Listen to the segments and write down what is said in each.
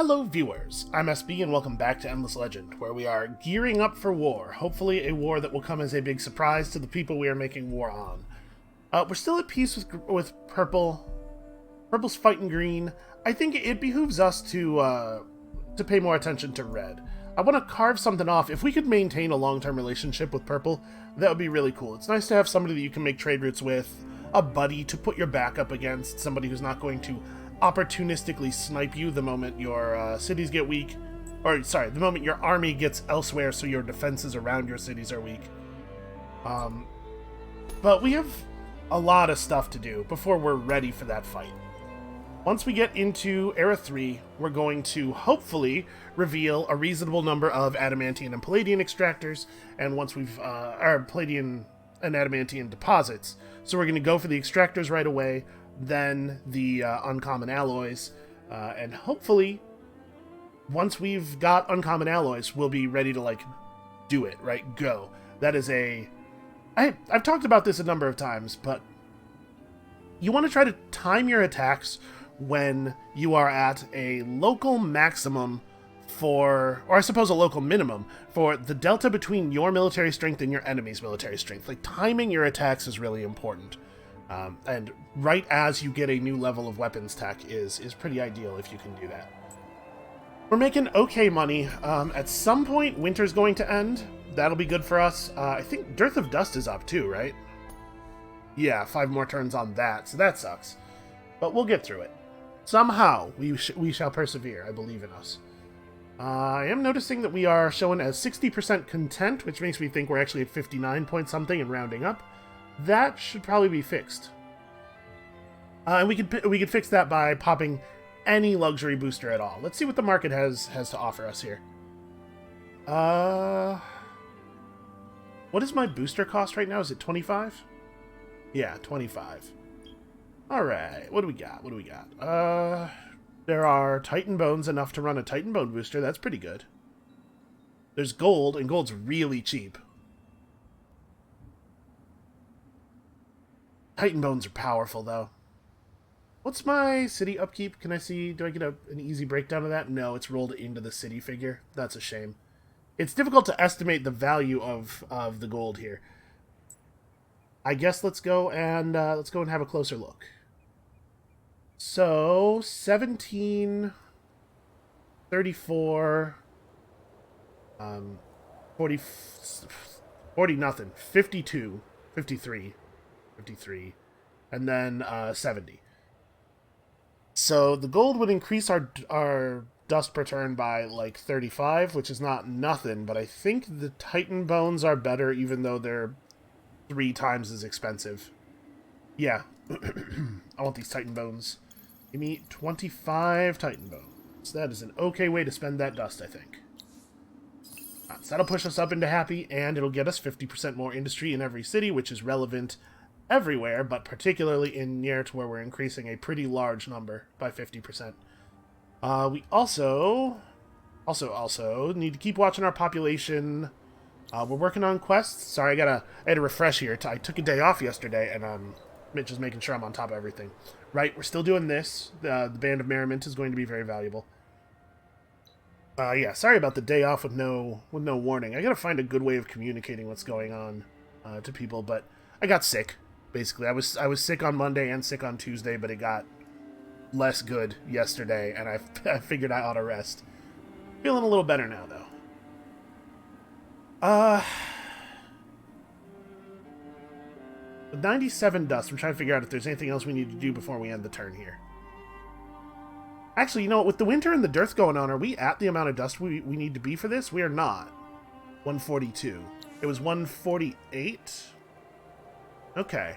Hello viewers, I'm SB and welcome back to Endless Legend, where we are gearing up for war, hopefully a war that will come as a big surprise to the people we are making war on. We're still at peace with Purple. Purple's fighting Green. I think it behooves us to pay more attention to Red. I want to carve something off. If we could maintain a long-term relationship with Purple, that would be really cool. It's nice to have somebody that you can make trade routes with, a buddy to put your back up against, somebody who's not going to opportunistically snipe you the moment your cities get weak, or sorry, the moment your army gets elsewhere so your defenses around your cities are weak. But we have a lot of stuff to do before we're ready for that fight. Once we get into Era 3, we're going to hopefully reveal a reasonable number of Adamantian and Palladian extractors, and once we've, our Palladian and Adamantian deposits. So we're going to go for the extractors right away, then the uncommon alloys, and hopefully once we've got uncommon alloys, we'll be ready to, like, do it, right? Go. That is I've talked about this a number of times, but you want to try to time your attacks when you are at a local maximum or I suppose a local minimum, for the delta between your military strength and your enemy's military strength. Like, timing your attacks is really important. And right as you get a new level of weapons tech is pretty ideal if you can do that. We're making okay money. At some point, winter's going to end. That'll be good for us. I think Dearth of Dust is up too, right? Yeah, 5 more turns on that, so that sucks. But we'll get through it. Somehow, we shall persevere. I believe in us. I am noticing that we are showing as 60% content, which makes me think we're actually at 59 point something and rounding up. That should probably be fixed. And we could fix that by popping any luxury booster at all. Let's see what the market has to offer us here. What is my booster cost right now? Is it 25? Yeah, 25. Alright, what do we got? What do we got? There are Titan Bones enough to run a Titan Bone booster. That's pretty good. There's gold, and gold's really cheap. Titan Bones are powerful, though. What's my city upkeep? Can I see? Do I get an easy breakdown of that? No, it's rolled into the city figure. That's a shame. It's difficult to estimate the value of the gold here. I guess let's go and have a closer look. So 1734, 40 nothing, 52, 53, and then 70. So the gold would increase our dust per turn by like 35, which is not nothing, but I think the Titan Bones are better even though they're 3 times as expensive. Yeah. I want these Titan Bones. Give me 25 Titan Bones. That is an okay way to spend that dust, I think. So that'll push us up into happy, and it'll get us 50% more industry in every city, which is relevant everywhere, but particularly in Nyert, where we're increasing a pretty large number by 50%. We also need to keep watching our population. We're working on quests. Sorry, I had to refresh here. I took a day off yesterday, and just making sure I'm on top of everything. Right, we're still doing this. The Band of Merriment is going to be very valuable. Yeah, sorry about the day off with no warning. I gotta find a good way of communicating what's going on to people, but I got sick, basically. I was sick on Monday and sick on Tuesday, but it got less good yesterday, and I figured I ought to rest. Feeling a little better now, though. With 97 dust, I'm trying to figure out if there's anything else we need to do before we end the turn here. Actually, you know what? With the winter and the dearth going on, are we at the amount of dust we need to be for this? We are not. 142. It was 148? Okay.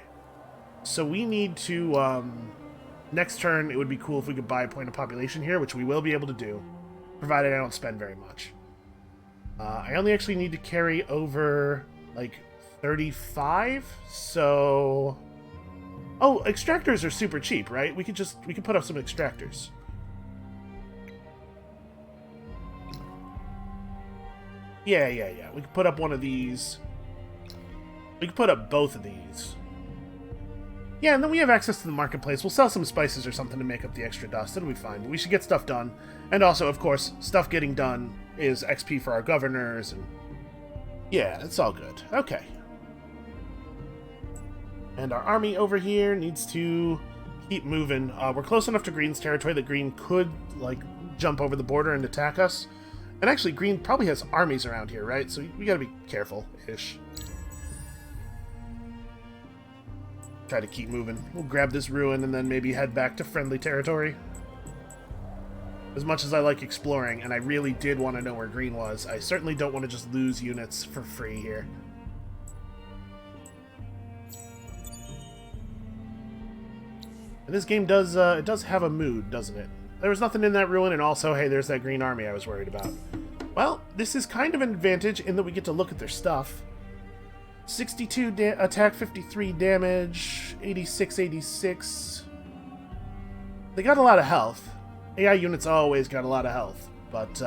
So we need to, next turn, it would be cool if we could buy a point of population here, which we will be able to do, provided I don't spend very much. I only actually need to carry over, like, 35, so... Oh, extractors are super cheap, right? We could put up some extractors. Yeah. We could put up one of these. We could put up both of these. Yeah, and then we have access to the marketplace. We'll sell some spices or something to make up the extra dust. It'll be fine. But we should get stuff done. And also, of course, stuff getting done is XP for our governors. And yeah, it's all good. Okay. And our army over here needs to keep moving. We're close enough to Green's territory that Green could, like, jump over the border and attack us. And actually, Green probably has armies around here, right? So we gotta be careful-ish. Try to keep moving. We'll grab this ruin and then maybe head back to friendly territory. As much as I like exploring, and I really did want to know where Green was, I certainly don't want to just lose units for free here. And this game does it does have a mood, doesn't it? There was nothing in that ruin, and also, hey, there's that green army I was worried about. Well, this is kind of an advantage in that we get to look at their stuff. 62 attack, 53 damage, 86. They got a lot of health. AI units always got a lot of health, but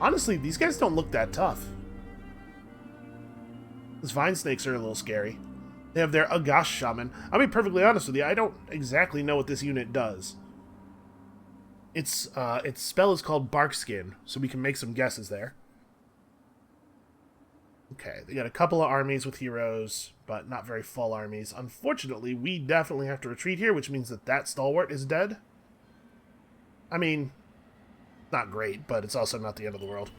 honestly, these guys don't look that tough. These vine snakes are a little scary. They have their Agash Shaman. I'll be perfectly honest with you, I don't exactly know what this unit does. Its spell is called Barkskin, so we can make some guesses there. Okay, they got a couple of armies with heroes, but not very full armies. Unfortunately, we definitely have to retreat here, which means that that stalwart is dead. I mean, not great, but it's also not the end of the world.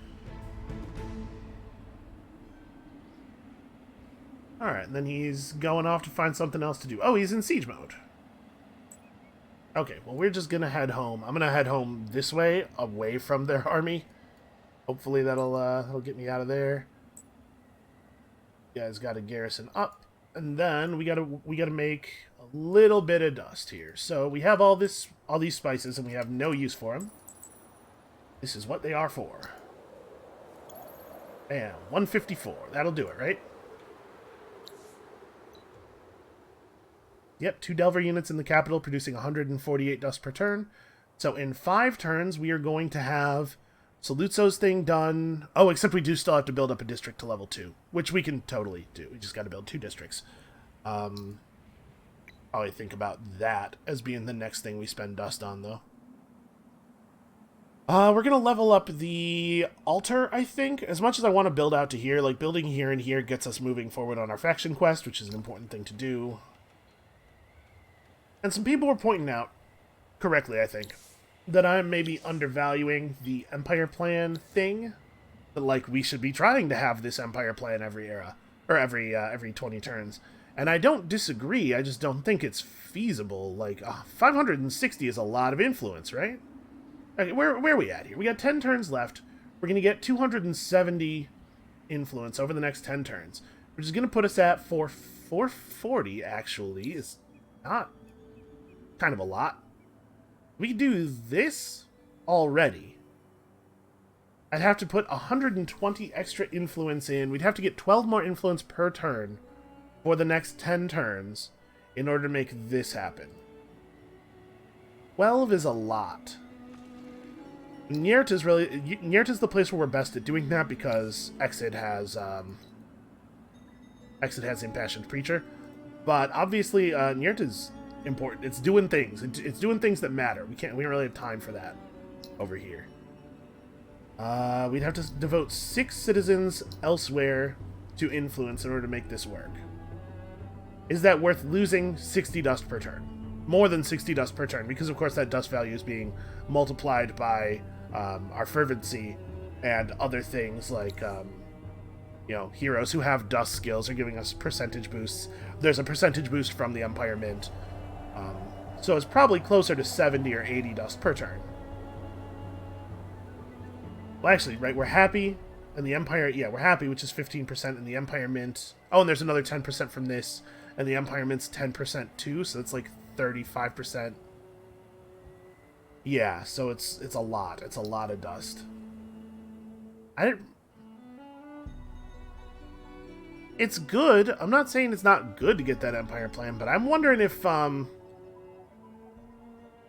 Alright, and then he's going off to find something else to do. Oh, he's in siege mode. Okay, well, we're just gonna head home. I'm gonna head home this way, away from their army. Hopefully that'll get me out of there. You guys got a garrison up, and then we gotta make a little bit of dust here. So we have all these spices, and we have no use for them. This is what they are for. Bam, 154. That'll do it, right? Yep, 2 Delver units in the capital producing 148 dust per turn. So in 5 turns, we are going to have Saluzzo's thing done. Oh, except we do still have to build up a district to level 2, which we can totally do. We just got to build 2 districts. Probably think about that as being the next thing we spend dust on, though. We're going to level up the altar, I think. As much as I want to build out to here, like building here and here gets us moving forward on our faction quest, which is an important thing to do. And some people were pointing out, correctly I think, that I'm maybe undervaluing the Empire Plan thing. That, like, we should be trying to have this Empire Plan every era, or every 20 turns. And I don't disagree, I just don't think it's feasible. Like, 560 is a lot of influence, right? Okay, where are we at here? We got 10 turns left. We're going to get 270 influence over the next 10 turns. Which is going to put us at 440, actually. Is not kind of a lot. We do this already. I'd have to put 120 extra influence in. We'd have to get 12 more influence per turn for the next 10 turns in order to make this happen. 12 is a lot. Nyerta's the place where we're best at doing that because Exit has Impassioned Preacher. But obviously Nyerta's important. It's doing things. It's doing things that matter. We don't really have time for that over here. We'd have to devote 6 citizens elsewhere to influence in order to make this work. Is that worth losing 60 dust per turn? More than 60 dust per turn, because of course that dust value is being multiplied by our fervency and other things like heroes who have dust skills are giving us percentage boosts. There's a percentage boost from the Empire Mint. So it's probably closer to 70 or 80 dust per turn. Well, actually, right, we're happy, and the Empire, yeah, we're happy, which is 15%, and the Empire Mint, oh, and there's another 10% from this, and the Empire Mint's 10% too, so it's like 35%. Yeah, so it's a lot. It's a lot of dust. It's good. I'm not saying it's not good to get that Empire Plan, but I'm wondering if,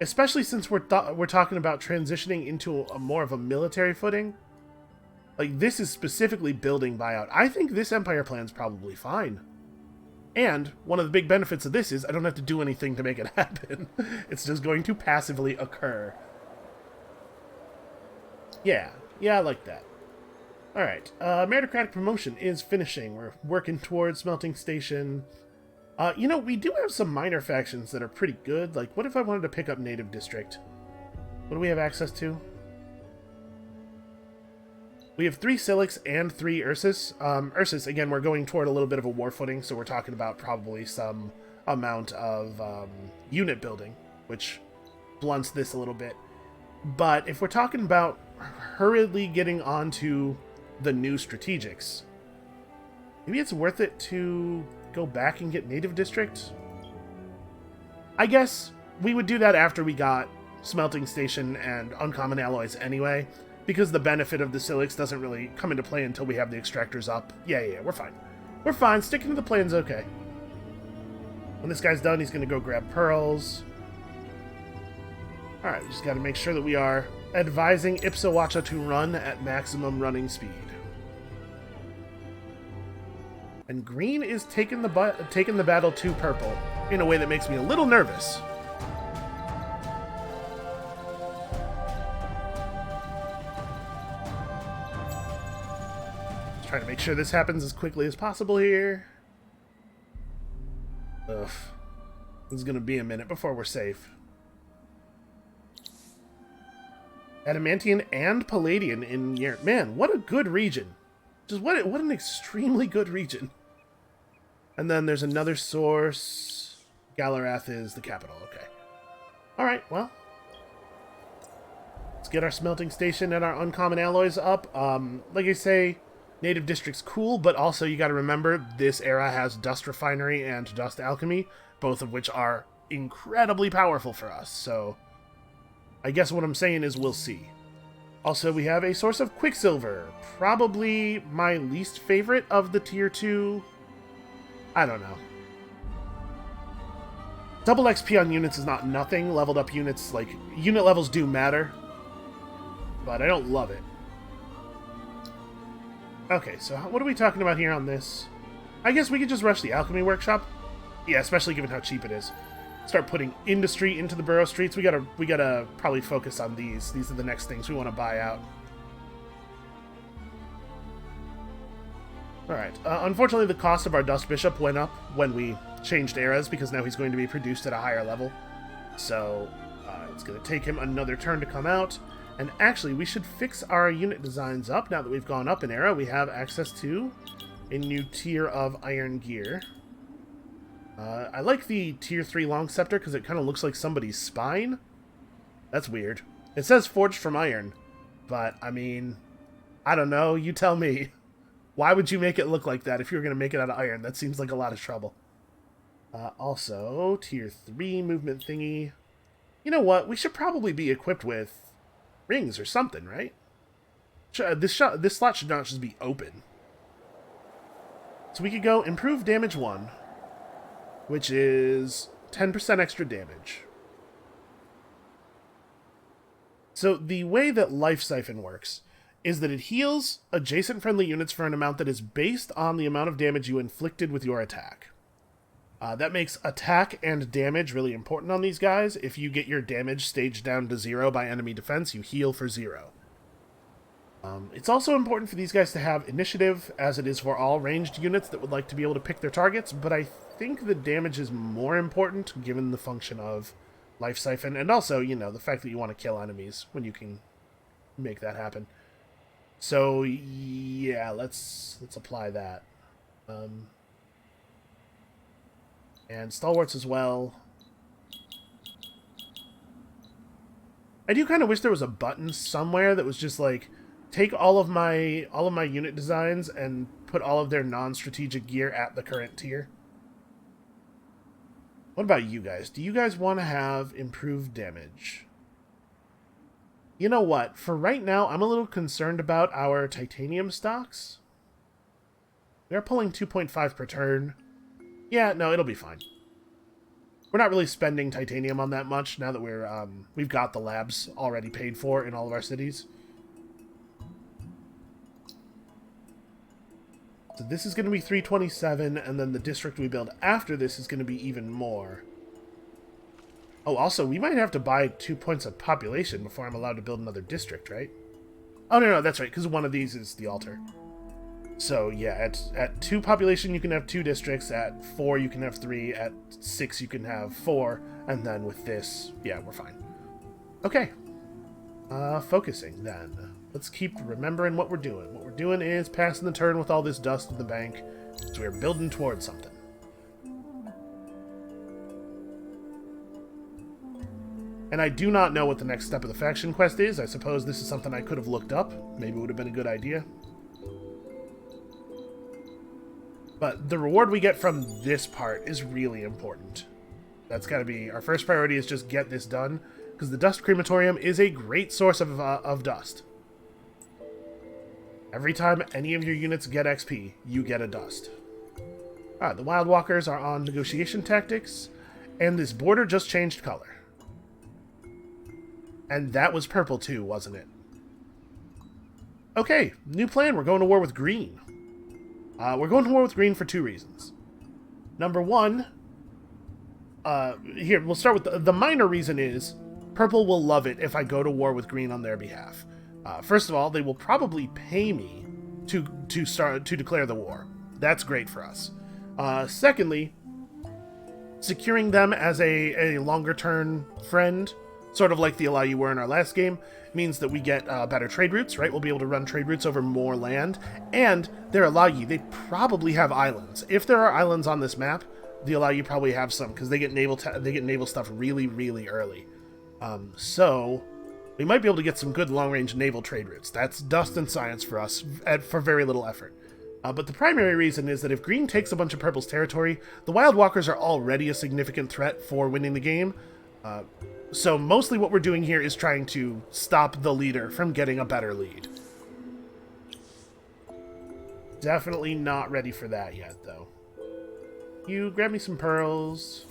especially since we're talking about transitioning into a more of a military footing, like this is specifically building buyout. I think this Empire Plan's probably fine. And one of the big benefits of this is I don't have to do anything to make it happen. It's just going to passively occur. Yeah, I like that. Alright, meritocratic promotion is finishing. We're working towards smelting station. You know, we do have some minor factions that are pretty good. Like, what if I wanted to pick up Native District? What do we have access to? We have 3 Silix and 3 Ursus. Ursus, again, we're going toward a little bit of a war footing, so we're talking about probably some amount of unit building, which blunts this a little bit. But if we're talking about hurriedly getting onto the new strategics, maybe it's worth it to go back and get Native District? I guess we would do that after we got Smelting Station and Uncommon Alloys anyway, because the benefit of the Silix doesn't really come into play until we have the extractors up. Yeah, we're fine. We're fine. Sticking to the plan's okay. When this guy's done, he's going to go grab pearls. Alright, we just got to make sure that we are advising Ipsawacha to run at maximum running speed. And green is taking the battle to purple in a way that makes me a little nervous. Just trying to make sure this happens as quickly as possible here. Ugh. This is going to be a minute before we're safe. Adamantian and Palladian in Yert. Man, what a good region. Just what an extremely good region. And then there's another source. Galarath is the capital. Okay. Alright, well. Let's get our smelting station and our uncommon alloys up. Like I say, Native District's cool, but also you gotta remember this era has Dust Refinery and Dust Alchemy, both of which are incredibly powerful for us, so I guess what I'm saying is we'll see. Also, we have a source of Quicksilver. Probably my least favorite of the Tier 2. I don't know. Double XP on units is not nothing. Leveled up units, like, unit levels do matter. But I don't love it. Okay, so what are we talking about here on this? I guess we could just rush the Alchemy Workshop. Yeah, especially given how cheap it is. Start putting industry into the borough streets. We gotta probably focus on these. These are the next things we want to buy out. Alright, unfortunately the cost of our Dust Bishop went up when we changed eras, because now he's going to be produced at a higher level. So, it's going to take him another turn to come out. And actually, we should fix our unit designs up. Now that we've gone up in era, we have access to a new tier of Iron Gear. I like the Tier 3 Long Scepter because it kind of looks like somebody's spine. That's weird. It says forged from iron, but, I mean, I don't know. You tell me. Why would you make it look like that if you were going to make it out of iron? That seems like a lot of trouble. Also, Tier 3 movement thingy. You know what? We should probably be equipped with rings or something, right? This slot should not just be open. So we could go improve damage 1. Which is 10% extra damage. So the way that Life Siphon works is that it heals adjacent friendly units for an amount that is based on the amount of damage you inflicted with your attack. That makes attack and damage really important on these guys. If you get your damage staged down to 0 by enemy defense, you heal for 0. It's also important for these guys to have initiative, as it is for all ranged units that would like to be able to pick their targets, but I think the damage is more important given the function of Life Siphon, and also, you know, the fact that you want to kill enemies when you can make that happen. So, yeah, let's apply that. And Stalwarts as well. I do kind of wish there was a button somewhere that was just like, take all of my unit designs and put all of their non-strategic gear at the current tier. What about you guys? Do you guys want to have improved damage? You know what? For right now, I'm a little concerned about our titanium stocks. We are pulling 2.5 per turn. Yeah, no, it'll be fine. We're not really spending titanium on that much now that we've got the labs already paid for in all of our cities. So this is going to be 327, and then the district we build after this is going to be even more. Oh, also, we might have to buy 2 points of population before I'm allowed to build another district, right? Oh, no, that's right, because one of these is the altar. So, yeah, at 2 population, you can have 2 districts. At 4, you can have 3. At 6, you can have 4. And then with this, yeah, we're fine. Okay. Focusing, then. Let's keep remembering what we're doing. What we're doing is passing the turn with all this dust in the bank. So we're building towards something. And I do not know what the next step of the faction quest is. I suppose this is something I could have looked up. Maybe it would have been a good idea. But the reward we get from this part is really important. That's got to be... Our first priority is just get this done, because the dust crematorium is a great source of dust. Every time any of your units get XP, you get a dust. The Wild Walkers are on negotiation tactics, and this border just changed color. And that was purple too, wasn't it? Okay, new plan. We're going to war with green. We're going to war with green for 2 reasons. Number 1, here, we'll start with the minor reason is purple will love it if I go to war with green on their behalf. First of all, they will probably pay me to declare the war. That's great for us. Secondly, securing them as a longer-term friend, sort of like the ally you were in our last game, means that we get better trade routes, right? We'll be able to run trade routes over more land, and they're Alagi. They probably have islands. If there are islands on this map, the Alagi probably have some, because they get naval stuff really, really early. So we might be able to get some good long-range naval trade routes. That's dust and science for us, for very little effort. But the primary reason is that if green takes a bunch of purple's territory, the Wild Walkers are already a significant threat for winning the game. So mostly what we're doing here is trying to stop the leader from getting a better lead. Definitely not ready for that yet, though. You grab me some pearls.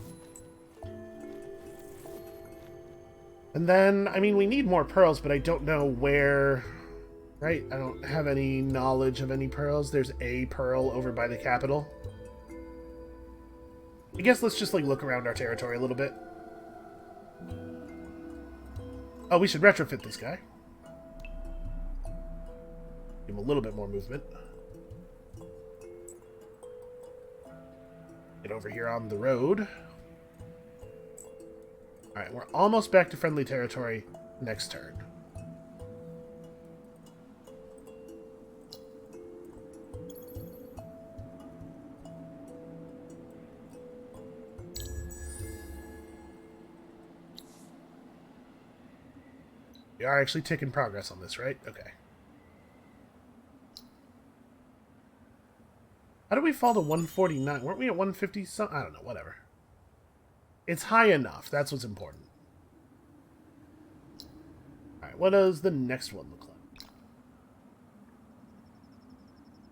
And then, I mean, we need more pearls, but I don't know where... Right? I don't have any knowledge of any pearls. There's a pearl over by the capital. I guess let's just, like, look around our territory a little bit. Oh, we should retrofit this guy. Give him a little bit more movement. Get over here on the road. Alright, we're almost back to friendly territory next turn. We are actually taking progress on this, right? Okay. How did we fall to 149? Weren't we at 150 something? I don't know, whatever. It's high enough. That's what's important. Alright, what does the next one look like?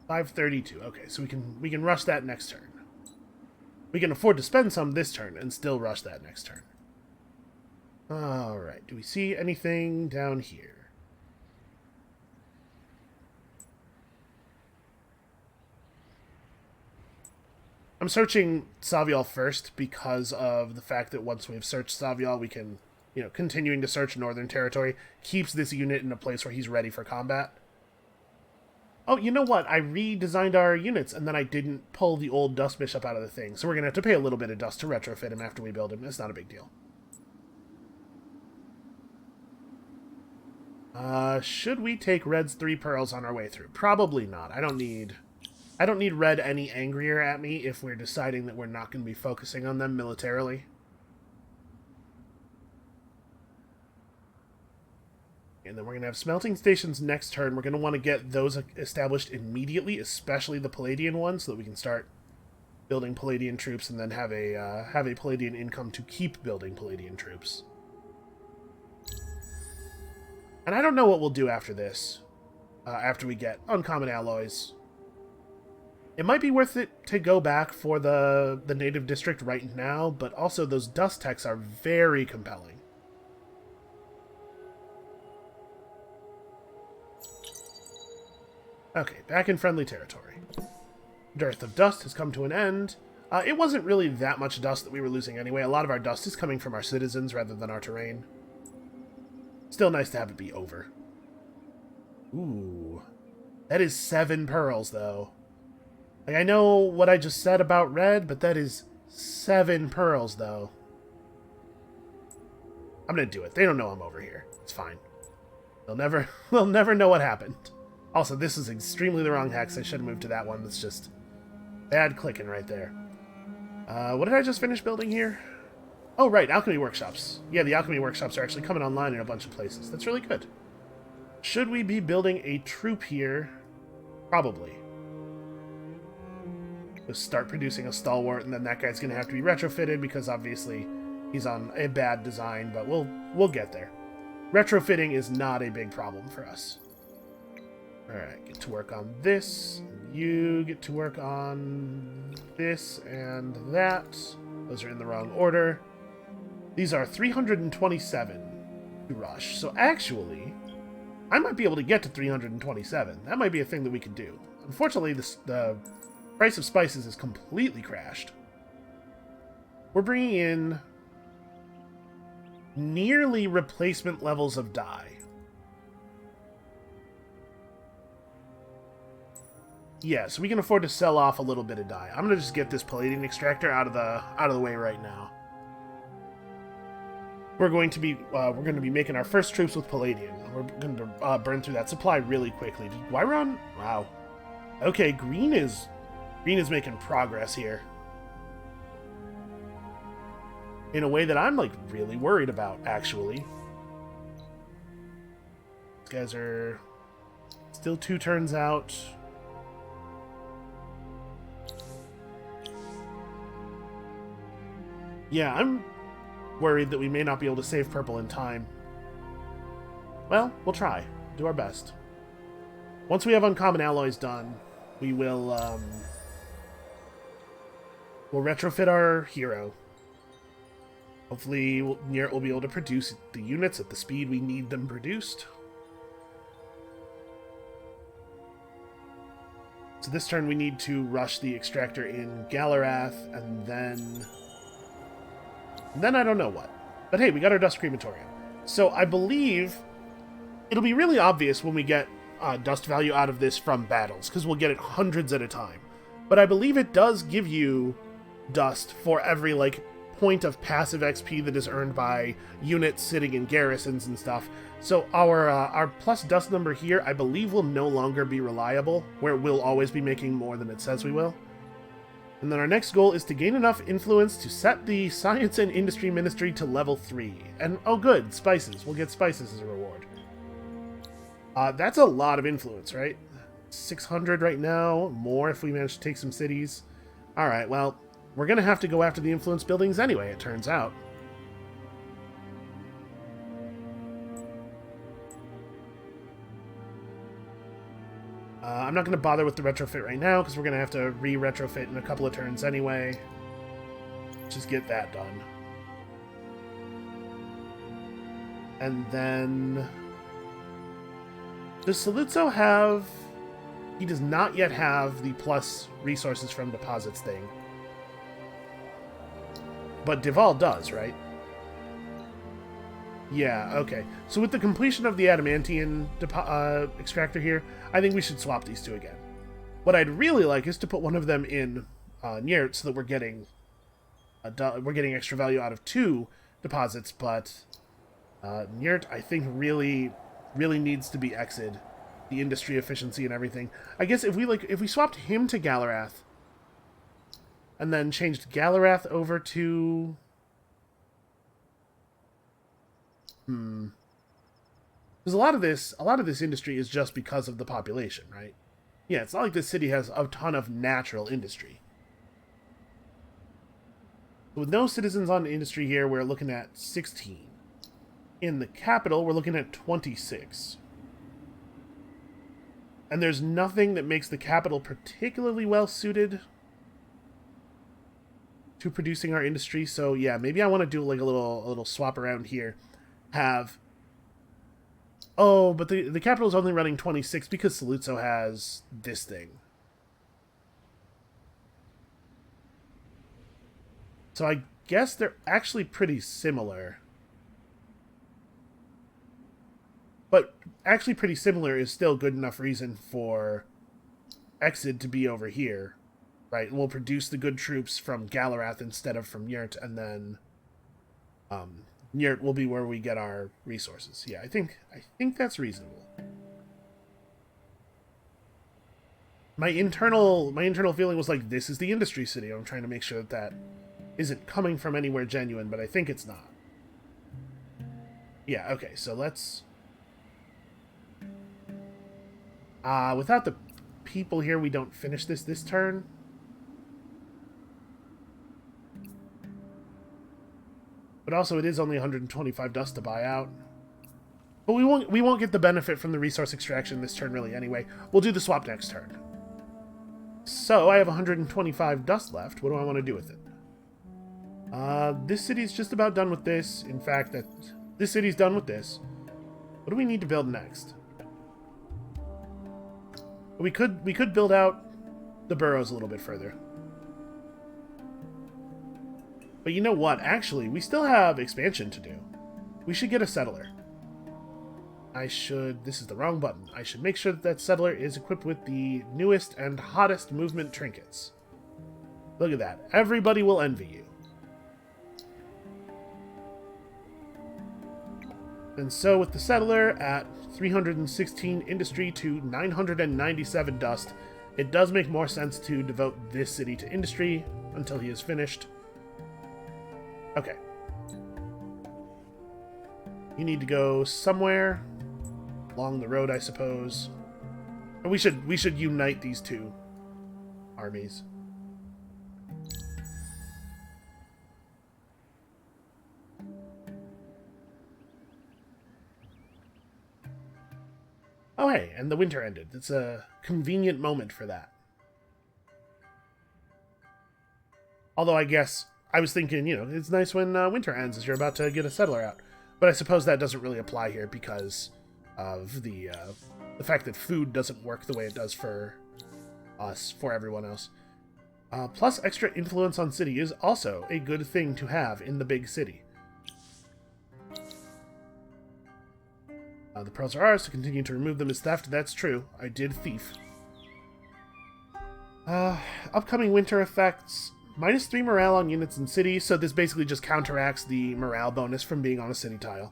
532. Okay, so we can rush that next turn. We can afford to spend some this turn and still rush that next turn. Alright, do we see anything down here? I'm searching Savial first because of the fact that once we've searched Savial, we can, continuing to search Northern Territory keeps this unit in a place where he's ready for combat. Oh, you know what? I redesigned our units, and then I didn't pull the old Dust Bishop out of the thing, so we're going to have to pay a little bit of dust to retrofit him after we build him. It's not a big deal. Should we take Red's 3 pearls on our way through? Probably not. I don't need Red any angrier at me if we're deciding that we're not going to be focusing on them militarily. And then we're going to have smelting stations next turn. We're going to want to get those established immediately, especially the Palladian ones, so that we can start building Palladian troops and then have a Palladian income to keep building Palladian troops. And I don't know what we'll do after this, after we get uncommon alloys. It might be worth it to go back for the native district right now, but also those dust techs are very compelling. Okay, back in friendly territory. dearth of dust has come to an end. It wasn't really that much dust that we were losing anyway. A lot of our dust is coming from our citizens rather than our terrain. Still nice to have it be over. Ooh. That is 7 pearls, though. Like, I know what I just said about red, but that is 7 pearls, though. I'm gonna do it. They don't know I'm over here. It's fine. They'll never know what happened. Also, this is extremely the wrong hex. I should have moved to that one. That's just bad clicking right there. What did I just finish building here? Oh, right, alchemy workshops. Yeah, the alchemy workshops are actually coming online in a bunch of places. That's really good. Should we be building a troop here? Probably. We'll start producing a stalwart, and then that guy's going to have to be retrofitted because obviously he's on a bad design, but we'll get there. Retrofitting is not a big problem for us. Alright, get to work on this. You get to work on this and that. Those are in the wrong order. These are 327 to rush. So actually, I might be able to get to 327. That might be a thing that we could do. Unfortunately, the price of spices is completely crashed. We're bringing in nearly replacement levels of dye. Yeah, so we can afford to sell off a little bit of dye. I'm gonna just get this palladium extractor out of the way right now. We're going to be making our first troops with palladium. We're going to burn through that supply really quickly. Why run? Wow. Okay, green is making progress here in a way that I'm like really worried about. Actually, these guys are still 2 turns out. Yeah, I'm worried that we may not be able to save purple in time. Well, we'll try. Do our best. Once we have uncommon alloys done, we will we'll retrofit our hero. Hopefully, Niert will be able to produce the units at the speed we need them produced. So this turn we need to rush the extractor in Galarath, and then I don't know what. But hey, we got our Dust Crematorium. So I believe it'll be really obvious when we get dust value out of this from battles, because we'll get it hundreds at a time. But I believe it does give you dust for every, like, point of passive XP that is earned by units sitting in garrisons and stuff. So our plus dust number here, I believe, will no longer be reliable, where it will always be making more than it says we will. And then our next goal is to gain enough influence to set the Science and Industry Ministry to level 3. And, oh good, spices. We'll get spices as a reward. That's a lot of influence, right? 600 right now, more if we manage to take some cities. Alright, well, we're going to have to go after the influence buildings anyway, it turns out. I'm not going to bother with the retrofit right now, because we're going to have to re-retrofit in a couple of turns anyway. Just get that done. And then... does Saluzzo have... he does not yet have the plus resources from deposits thing. But Deval does, right? Yeah, okay. So with the completion of the Adamantian extractor here, I think we should swap these two again. What I'd really like is to put one of them in Niert so that we're getting extra value out of 2 deposits, but Niert, I think, really needs to be exited. The industry efficiency and everything. I guess if we swapped him to Galarath and then changed Galarath over to... Because a lot of this industry is just because of the population, right? Yeah, it's not like this city has a ton of natural industry. With no citizens on industry here, we're looking at 16. In the capital, we're looking at 26. And there's nothing that makes the capital particularly well suited to producing our industry. So yeah, maybe I want to do like a little swap around here. Oh, but the capital is only running 26 because Saluzzo has this thing. So I guess they're actually pretty similar. But actually pretty similar is still good enough reason for Exid to be over here, right? And we'll produce the good troops from Galarath instead of from Yurt, and then Yurt will be where we get our resources. Yeah, I think that's reasonable. My internal feeling was like, this is the industry city. I'm trying to make sure that isn't coming from anywhere genuine, but I think it's not. Yeah, okay, so let's... without the people here, we don't finish this turn. But also, it is only 125 dust to buy out. But we won't get the benefit from the resource extraction this turn, really, anyway. We'll do the swap next turn. So, I have 125 dust left. What do I want to do with it? This city's just about done with this. In fact, this city's done with this. What do we need to build next? We could build out the burrows a little bit further. But you know what? Actually, we still have expansion to do. We should get a settler. This is the wrong button. I should make sure that settler is equipped with the newest and hottest movement trinkets. Look at that. Everybody will envy you. And so with the settler at 316 industry to 997 dust, it does make more sense to devote this city to industry until he is finished. Okay. You need to go somewhere along the road, I suppose. And we should unite these two armies. Oh, hey, and the winter ended. It's a convenient moment for that. Although I guess I was thinking, it's nice when winter ends as you're about to get a settler out. But I suppose that doesn't really apply here because of the fact that food doesn't work the way it does for us, for everyone else. Plus, extra influence on city is also a good thing to have in the big city. The pearls are ours. To continue to remove them is theft. That's true. I did thief. Upcoming winter effects. -3 morale on units in city, so this basically just counteracts the morale bonus from being on a city tile.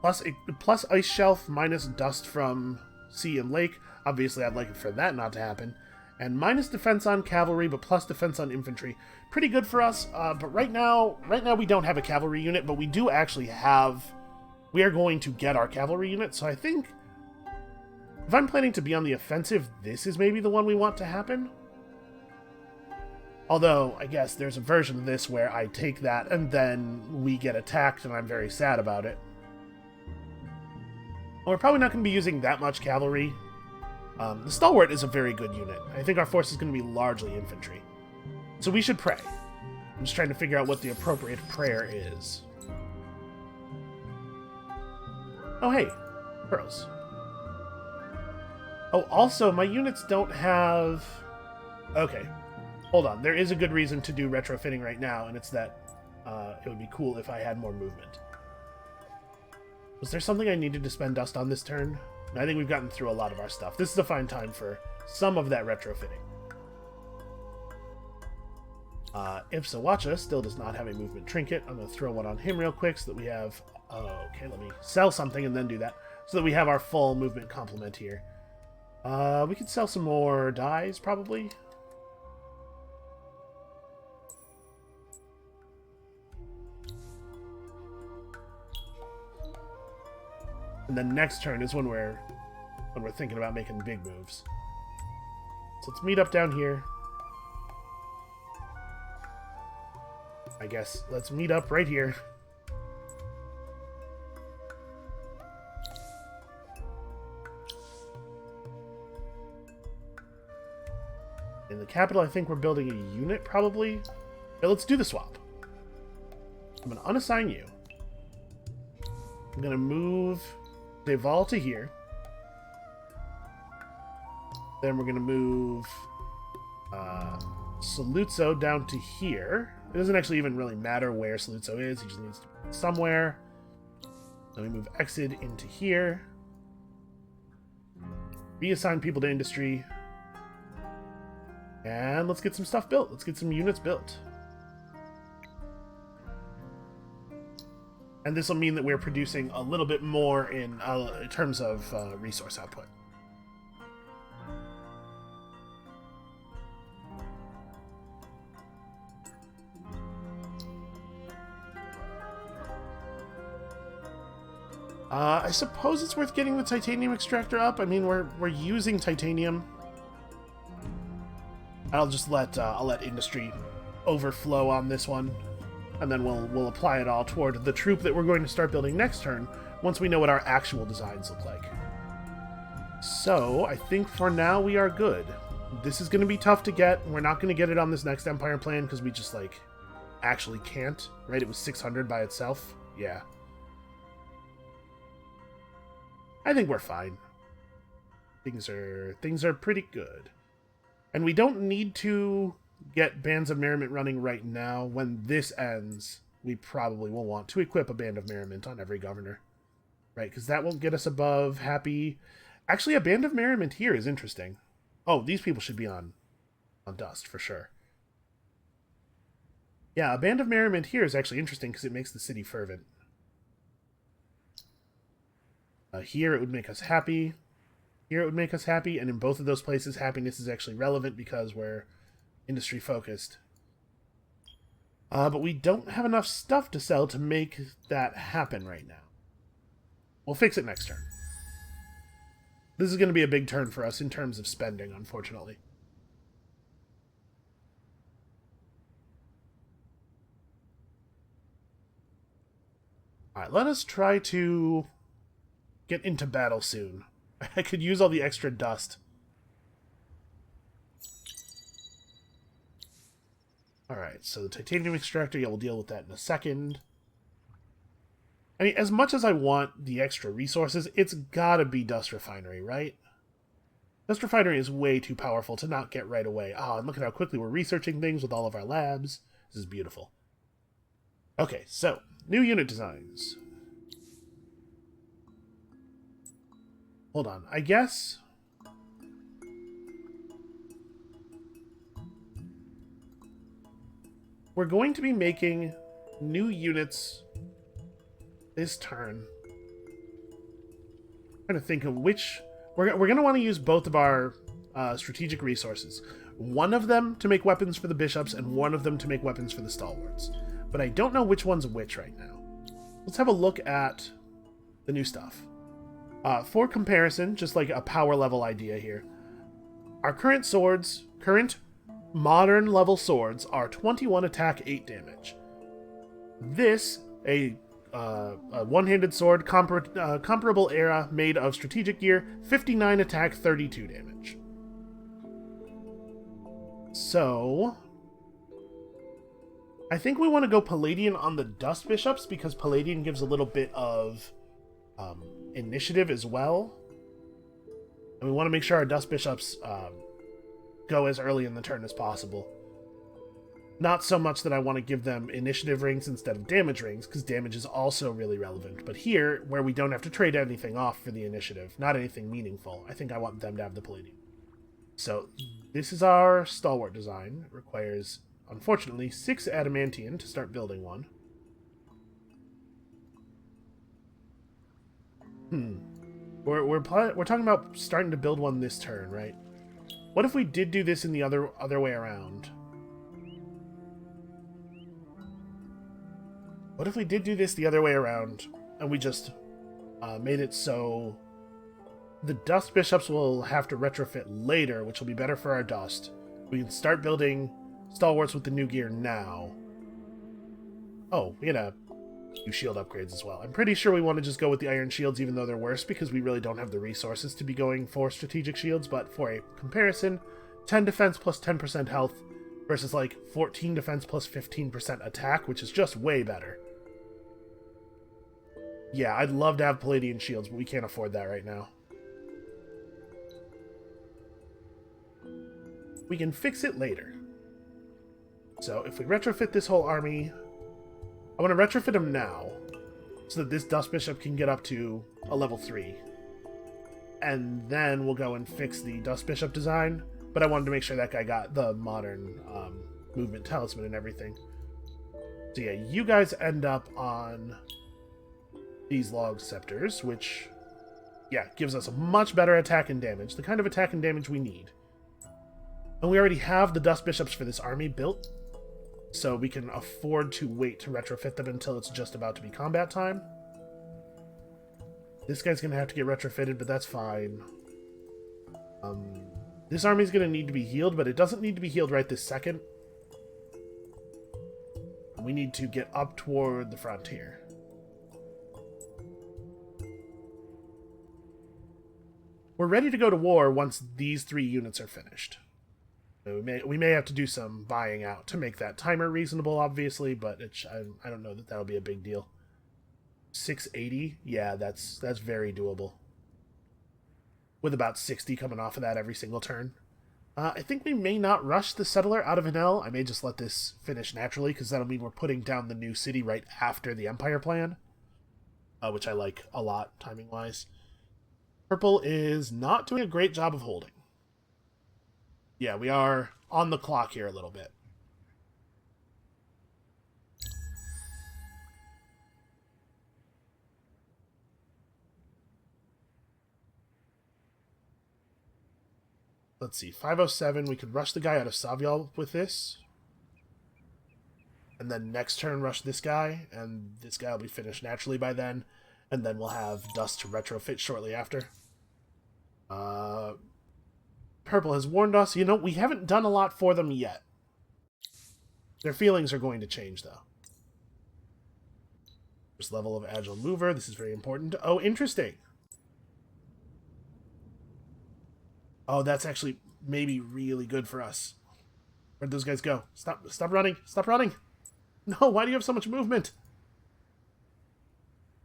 Plus ice shelf, minus dust from sea and lake. Obviously, I'd like it for that not to happen. And minus defense on cavalry, but plus defense on infantry. Pretty good for us, but right now we don't have a cavalry unit, but we do actually have... We are going to get our cavalry unit, so I think if I'm planning to be on the offensive, this is maybe the one we want to happen. Although, I guess there's a version of this where I take that and then we get attacked and I'm very sad about it. Well, we're probably not going to be using that much cavalry. The Stalwart is a very good unit. I think our force is going to be largely infantry. So we should pray. I'm just trying to figure out what the appropriate prayer is. Oh, hey. Pearls. Oh, also, my units don't have... Okay. Hold on. There is a good reason to do retrofitting right now, and it's that it would be cool if I had more movement. Was there something I needed to spend dust on this turn? I think we've gotten through a lot of our stuff. This is a fine time for some of that retrofitting. Ipsawacha still does not have a movement trinket. I'm going to throw one on him real quick so that we have... Oh, okay, let me sell something and then do that. So that we have our full movement complement here. We could sell some more dyes, probably. And then next turn is when we're thinking about making big moves. So let's meet up down here. I guess let's meet up right here. In the capital, I think we're building a unit, probably. Okay, let's do the swap. I'm going to unassign you. I'm going to move Deval to here. Then we're going to move Saluzzo down to here. It doesn't actually even really matter where Saluzzo is. He just needs to be somewhere. Then we move Exid into here. Reassign people to industry. And let's get some stuff built. Let's get some units built. And this will mean that we're producing a little bit more in terms of resource output. I suppose it's worth getting the titanium extractor up. I mean, we're using titanium. I'll just I'll let industry overflow on this one, and then we'll apply it all toward the troop that we're going to start building next turn once we know what our actual designs look like. So I think for now we are good. This is going to be tough to get. We're not going to get it on this next Empire plan because we just actually can't. Right? It was 600 by itself. Yeah. I think we're fine. Things are pretty good. And we don't need to get Bands of Merriment running right now. When this ends, we probably will want to equip a Band of Merriment on every governor. Right, because that won't get us above happy. Actually, a Band of Merriment here is interesting. Oh, these people should be on Dust, for sure. Yeah, a Band of Merriment here is actually interesting because it makes the city fervent. Here it would make us happy. Here it would make us happy, and in both of those places, happiness is actually relevant because we're industry focused. But we don't have enough stuff to sell to make that happen right now. We'll fix it next turn. This is going to be a big turn for us in terms of spending, unfortunately. Alright, let us try to get into battle soon. I could use all the extra dust. Alright, so the titanium extractor, yeah, we'll deal with that in a second. I mean, as much as I want the extra resources, it's gotta be Dust Refinery, right? Dust Refinery is way too powerful to not get right away. Ah, and look at how quickly we're researching things with all of our labs. This is beautiful. Okay, so, new unit designs. Hold on, I guess... we're going to be making new units this turn. I'm trying to think of which... We're going to want to use both of our strategic resources. One of them to make weapons for the bishops, and one of them to make weapons for the stalwarts. But I don't know which one's which right now. Let's have a look at the new stuff. For comparison, just like a power level idea here, our current swords, current modern level swords, are 21 attack, 8 damage. This, a one-handed sword, comparable era, made of strategic gear, 59 attack, 32 damage. So, I think we want to go Palladian on the Dust Bishops, because Palladian gives a little bit of initiative as well. And we want to make sure our Dust Bishops go as early in the turn as possible. Not so much that I want to give them initiative rings instead of damage rings, because damage is also really relevant. But here, where we don't have to trade anything off for the initiative, not anything meaningful, I think I want them to have the Palladium. So, this is our Stalwart design. It requires, unfortunately, 6 Adamantium to start building one. We're talking about starting to build one this turn, right? What if we did do this in the other way around? What if we did do this the other way around, and we just made it so the Dust Bishops will have to retrofit later, which will be better for our Dust. We can start building Stalwarts with the new gear now. Oh, we had a few shield upgrades as well. I'm pretty sure we want to just go with the Iron Shields, even though they're worse, because we really don't have the resources to be going for strategic shields. But for a comparison, 10 defense plus 10% health versus like 14 defense plus 15% attack, which is just way better. Yeah, I'd love to have Palladian shields, but we can't afford that right now. We can fix it later. So if we retrofit this whole army, I want to retrofit him now, so that this Dust Bishop can get up to a level 3. And then we'll go and fix the Dust Bishop design. But I wanted to make sure that guy got the modern movement talisman and everything. So yeah, you guys end up on these log scepters, which, yeah, gives us a much better attack and damage. The kind of attack and damage we need. And we already have the Dust Bishops for this army built, so we can afford to wait to retrofit them until it's just about to be combat time. This guy's going to have to get retrofitted, but that's fine. This army's going to need to be healed, but it doesn't need to be healed right this second. We need to get up toward the frontier. We're ready to go to war once these 3 units are finished. So we may have to do some buying out to make that timer reasonable, obviously, but I don't know that that'll be a big deal. 680? Yeah, that's very doable. With about 60 coming off of that every single turn. I think we may not rush the settler out of Enel. I may just let this finish naturally, because that'll mean we're putting down the new city right after the Empire plan. Which I like a lot, timing-wise. Purple is not doing a great job of holding. Yeah, we are on the clock here a little bit. Let's see, 507, we could rush the guy out of Savial with this. And then next turn rush this guy, and this guy will be finished naturally by then. And then we'll have Dust to retrofit shortly after. Purple has warned us. You know, we haven't done a lot for them yet. Their feelings are going to change, though. First level of Agile Mover. This is very important. Oh, interesting. Oh, that's actually maybe really good for us. Where'd those guys go? Stop running. Stop running. No, why do you have so much movement?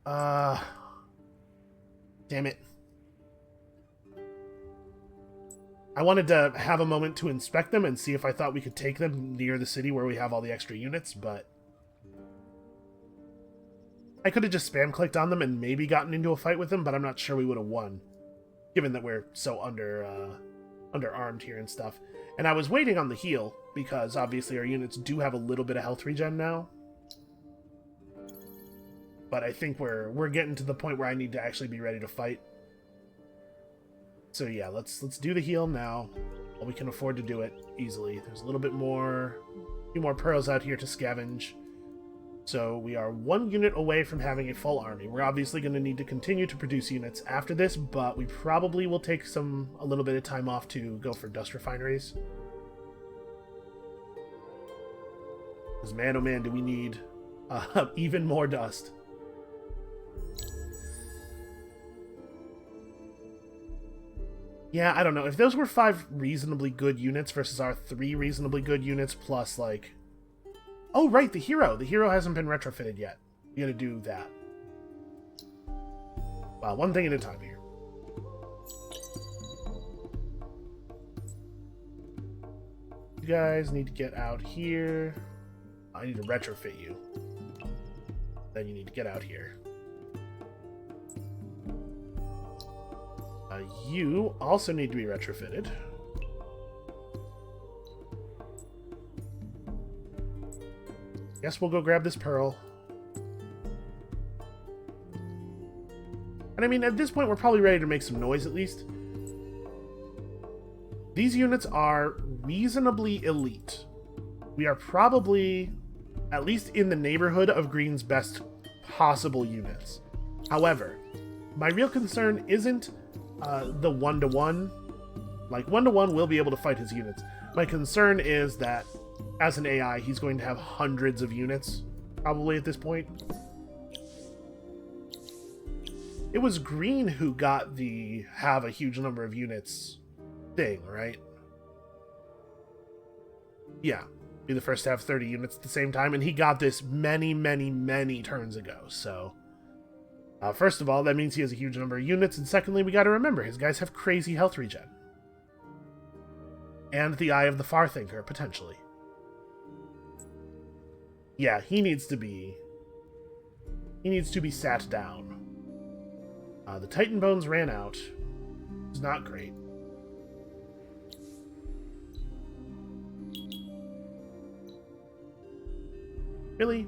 Damn it. I wanted to have a moment to inspect them and see if I thought we could take them near the city where we have all the extra units, but I could have just spam-clicked on them and maybe gotten into a fight with them, but I'm not sure we would have won, given that we're so underarmed here and stuff. And I was waiting on the heal, because obviously our units do have a little bit of health regen now. But I think we're getting to the point where I need to actually be ready to fight. So yeah, let's do the heal now. Well, we can afford to do it easily. There's a little bit more, a few more pearls out here to scavenge. So we are 1 unit away from having a full army. We're obviously going to need to continue to produce units after this, but we probably will take a little bit of time off to go for dust refineries. Because man, oh man, do we need even more dust. Yeah, I don't know. If those were 5 reasonably good units versus our 3 reasonably good units plus, like... Oh, right, the hero. The hero hasn't been retrofitted yet. We gotta do that. Well, one thing at a time here. You guys need to get out here. I need to retrofit you. Then you need to get out here. You also need to be retrofitted. Guess we'll go grab this pearl. And I mean, at this point, we're probably ready to make some noise, at least. These units are reasonably elite. We are probably, at least in the neighborhood of Green's best possible units. However, my real concern isn't the 1-to-1. Like, 1-to-1 will be able to fight his units. My concern is that, as an AI, he's going to have hundreds of units, probably at this point. It was Green who got the have a huge number of units thing, right? Yeah. Be the first to have 30 units at the same time, and he got this many, many, many turns ago, so... first of all, that means he has a huge number of units, and secondly, we gotta remember, his guys have crazy health regen. And the Eye of the Farthinker, potentially. Yeah, he needs to be sat down. The Titan Bones ran out. It's not great. Really?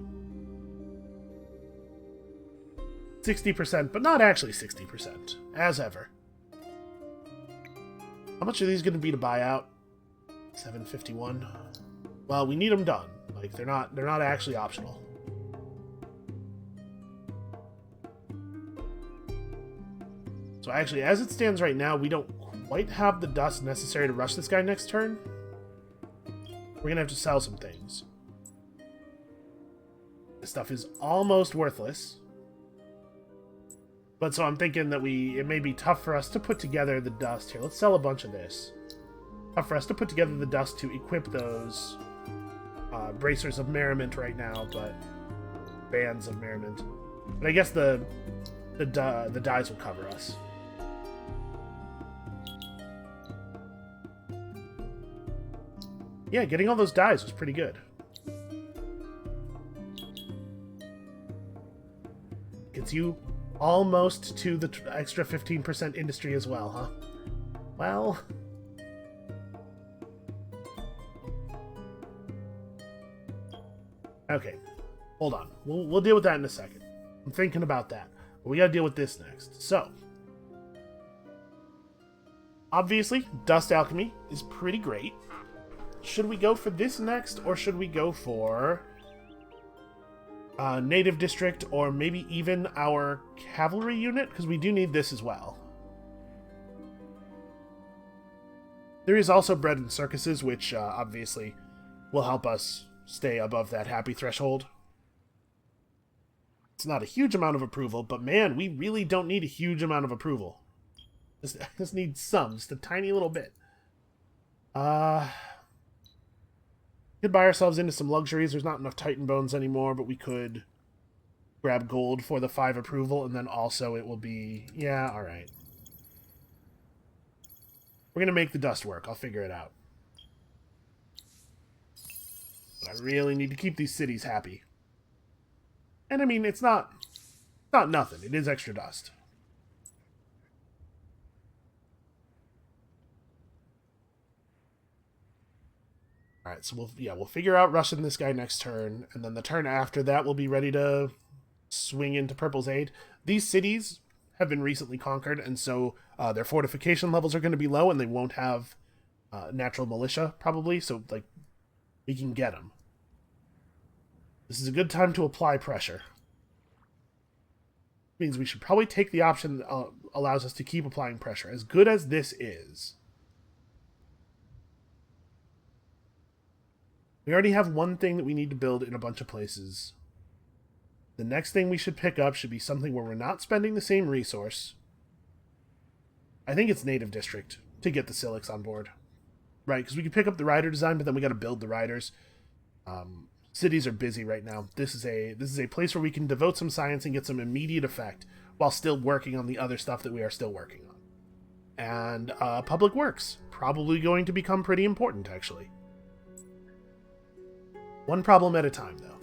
60%, but not actually 60%, as ever. How much are these going to be to buy out? 751. Well, we need them done. Like they're not actually optional. So actually, as it stands right now, we don't quite have the dust necessary to rush this guy next turn. We're gonna have to sell some things. This stuff is almost worthless. But so I'm thinking that it may be tough for us to put together the dust here. Let's sell a bunch of this. Tough for us to put together the dust to equip those bracers of merriment right now, but bands of merriment. But I guess the dyes will cover us. Yeah, getting all those dyes was pretty good. Gets you almost to the extra 15% industry as well, huh? Well... Okay, hold on. We'll deal with that in a second. I'm thinking about that. But we gotta deal with this next. So, obviously, Dust Alchemy is pretty great. Should we go for this next, or should we go for Native District, or maybe even our Cavalry unit? Because we do need this as well. There is also Bread and Circuses, which obviously will help us stay above that happy threshold. It's not a huge amount of approval, but man, we really don't need a huge amount of approval. Just need some, just a tiny little bit. Could buy ourselves into some luxuries. There's not enough Titan Bones anymore, but we could grab gold for the 5 approval, and then also it will be... Yeah, alright. We're going to make the dust work. I'll figure it out. But I really need to keep these cities happy. And I mean, it's not nothing. It is extra dust. Alright, so we'll figure out rushing this guy next turn, and then the turn after that we'll be ready to swing into Purple's aid. These cities have been recently conquered, and so their fortification levels are going to be low, and they won't have natural militia, probably, so like we can get them. This is a good time to apply pressure. Means we should probably take the option that allows us to keep applying pressure. As good as this is, we already have one thing that we need to build in a bunch of places. The next thing we should pick up should be something where we're not spending the same resource. I think it's Native District to get the Silix on board. Right, because we can pick up the rider design, but then we got to build the riders. Cities are busy right now. This is a place where we can devote some science and get some immediate effect while still working on the other stuff that we are still working on. And public works, probably going to become pretty important, actually. One problem at a time, though.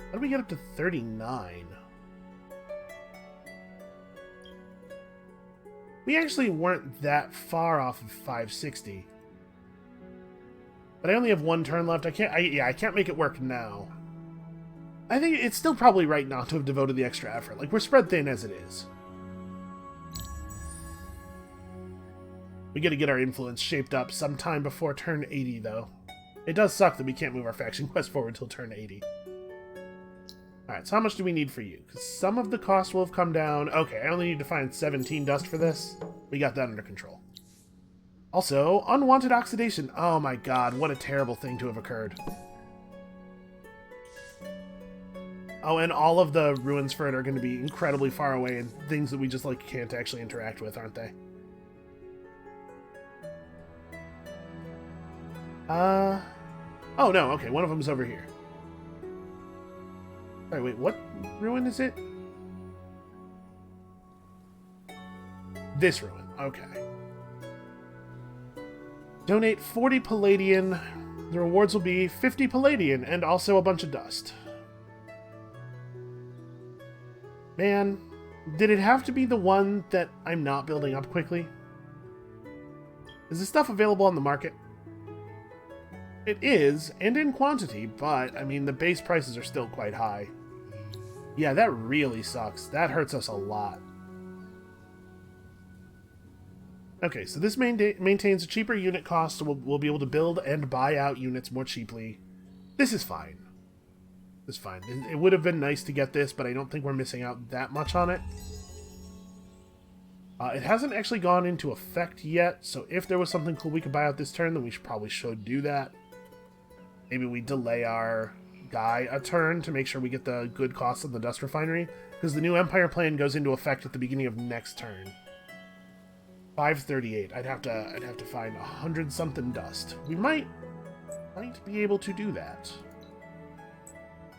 How do we get up to 39? We actually weren't that far off of 560. But I only have one turn left. I can't make it work now. I think it's still probably right not to have devoted the extra effort. Like, we're spread thin as it is. We gotta get our influence shaped up sometime before turn 80, though. It does suck that we can't move our faction quest forward until turn 80. Alright, so how much do we need for you? Because some of the cost will have come down. Okay, I only need to find 17 dust for this. We got that under control. Also, unwanted oxidation. Oh my god, what a terrible thing to have occurred. Oh, and all of the ruins for it are going to be incredibly far away and things that we just like can't actually interact with, aren't they? Oh no, okay, one of them's over here. Alright, wait, what ruin is it? This ruin, okay. Donate 40 Palladian. The rewards will be 50 Palladian and also a bunch of dust. Man, did it have to be the one that I'm not building up quickly? Is this stuff available on the market? It is, and in quantity, but, I mean, the base prices are still quite high. Yeah, that really sucks. That hurts us a lot. Okay, so this maintains a cheaper unit cost, so we'll be able to build and buy out units more cheaply. This is fine. This is fine. It would have been nice to get this, but I don't think we're missing out that much on it. It hasn't actually gone into effect yet, so if there was something cool we could buy out this turn, then we probably should do that. Maybe we delay our guy a turn to make sure we get the good cost of the dust refinery, because the new Empire plan goes into effect at the beginning of next turn. 538. I'd have to find 100 something dust. We might be able to do that.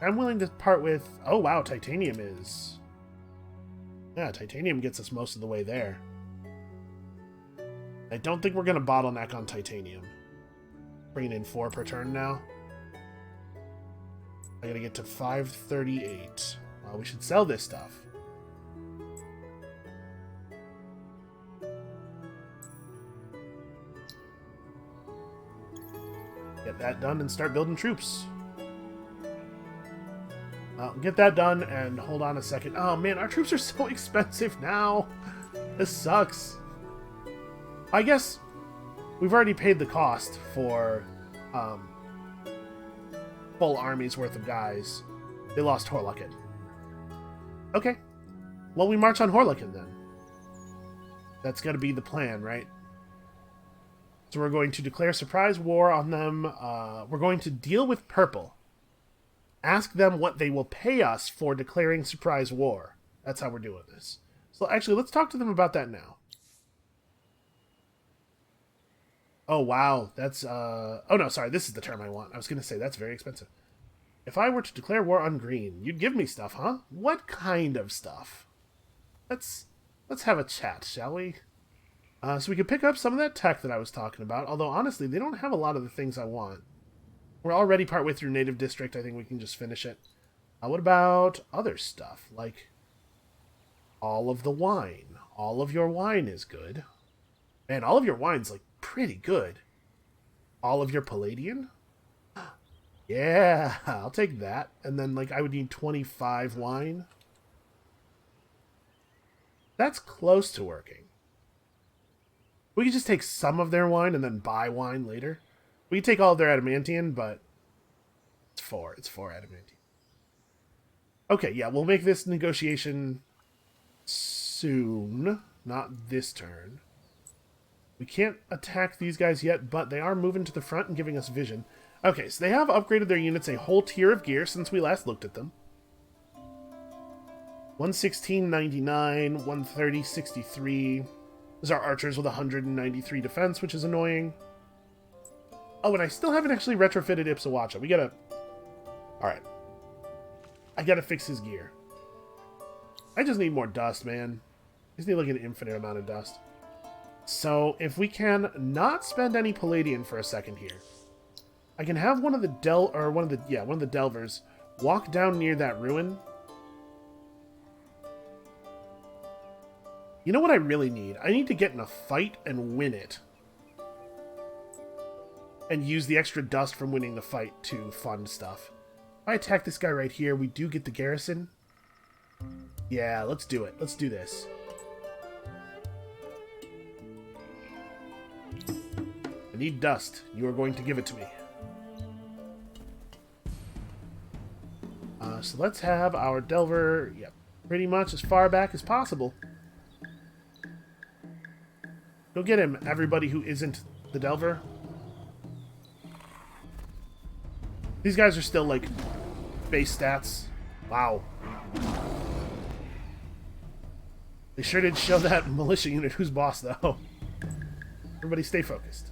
I'm willing to part with... Oh wow, titanium is... Yeah, titanium gets us most of the way there. I don't think we're going to bottleneck on titanium. Bringing in 4 per turn now. I gotta get to 538. Well, we should sell this stuff. Get that done and start building troops. Get that done and hold on a second. Oh man, our troops are so expensive now. This sucks. I guess we've already paid the cost for full army's worth of guys. They lost Horlucken. Okay. Well, we march on Horlucken then. That's got to be the plan, right? So we're going to declare surprise war on them. We're going to deal with purple. Ask them what they will pay us for declaring surprise war. That's how we're doing this. So actually, let's talk to them about that now. Oh, wow. That's, Oh, no, sorry. This is the term I want. I was going to say, that's very expensive. If I were to declare war on green, you'd give me stuff, huh? What kind of stuff? Let's have a chat, shall we? So we could pick up some of that tech that I was talking about, although honestly, they don't have a lot of the things I want. We're already partway through Native District. I think we can just finish it. What about other stuff? Like all of the wine. All of your wine is good. Man, all of your wine's like pretty good. All of your Palladian? Yeah, I'll take that. And then like I would need 25 wine. That's close to working. We could just take some of their wine and then buy wine later. We could take all of their adamantium, but it's 4. It's 4 adamantium. Okay, yeah, we'll make this negotiation soon. Not this turn. We can't attack these guys yet, but they are moving to the front and giving us vision. Okay, so they have upgraded their units a whole tier of gear since we last looked at them. 116.99, 130.63. Those are archers with 193 defense, which is annoying. Oh, and I still haven't actually retrofitted Ipsawacha. We gotta... Alright. I gotta fix his gear. I just need more dust, man. I just need like an infinite amount of dust. So, if we can not spend any Palladian for a second here, I can have one of the Delvers walk down near that ruin. You know what I really need? I need to get in a fight and win it. And use the extra dust from winning the fight to fund stuff. If I attack this guy right here, we do get the garrison. Yeah, let's do it. Let's do this. I need dust. You are going to give it to me. So let's have our Delver, yep, pretty much as far back as possible. Go get him, everybody who isn't the Delver. These guys are still, like, base stats. Wow. They sure did show that militia unit who's boss, though. Everybody stay focused.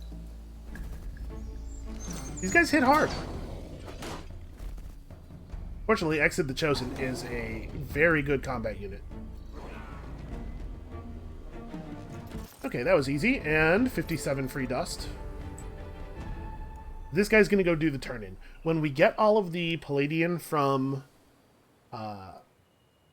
These guys hit hard. Fortunately, Exit the Chosen is a very good combat unit. Okay, that was easy. And 57 free dust. this guy's going to go do the turn-in. When we get all of the Palladian from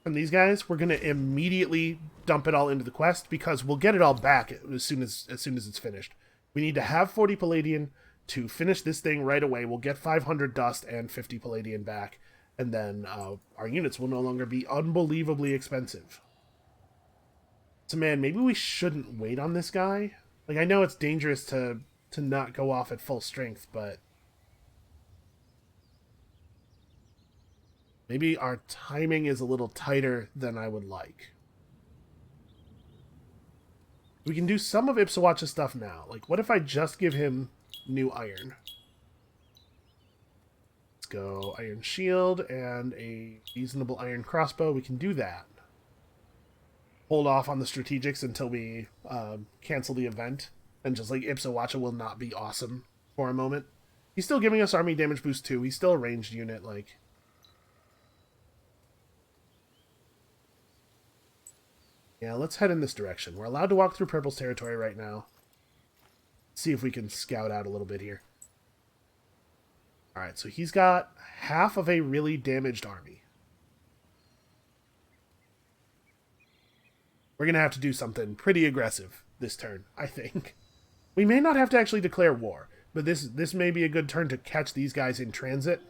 these guys, we're going to immediately dump it all into the quest, because we'll get it all back as soon as it's finished. We need to have 40 Palladian to finish this thing right away. We'll get 500 dust and 50 Palladian back, and then our units will no longer be unbelievably expensive. So man, maybe we shouldn't wait on this guy. Like, I know it's dangerous to not go off at full strength, but maybe our timing is a little tighter than I would like. We can do some of Ipsawatch's stuff now. Like, what if I just give him new iron? Let's go iron shield and a reasonable iron crossbow. We can do that. Hold off on the strategics until we cancel the event. And just like Ipsawatcha will not be awesome for a moment. He's still giving us army damage boost too. He's still a ranged unit, like. Yeah, let's head in this direction. We're allowed to walk through Purple's territory right now. See if we can scout out a little bit here. Alright, so he's got half of a really damaged army. We're going to have to do something pretty aggressive this turn, I think. We may not have to actually declare war, but this may be a good turn to catch these guys in transit.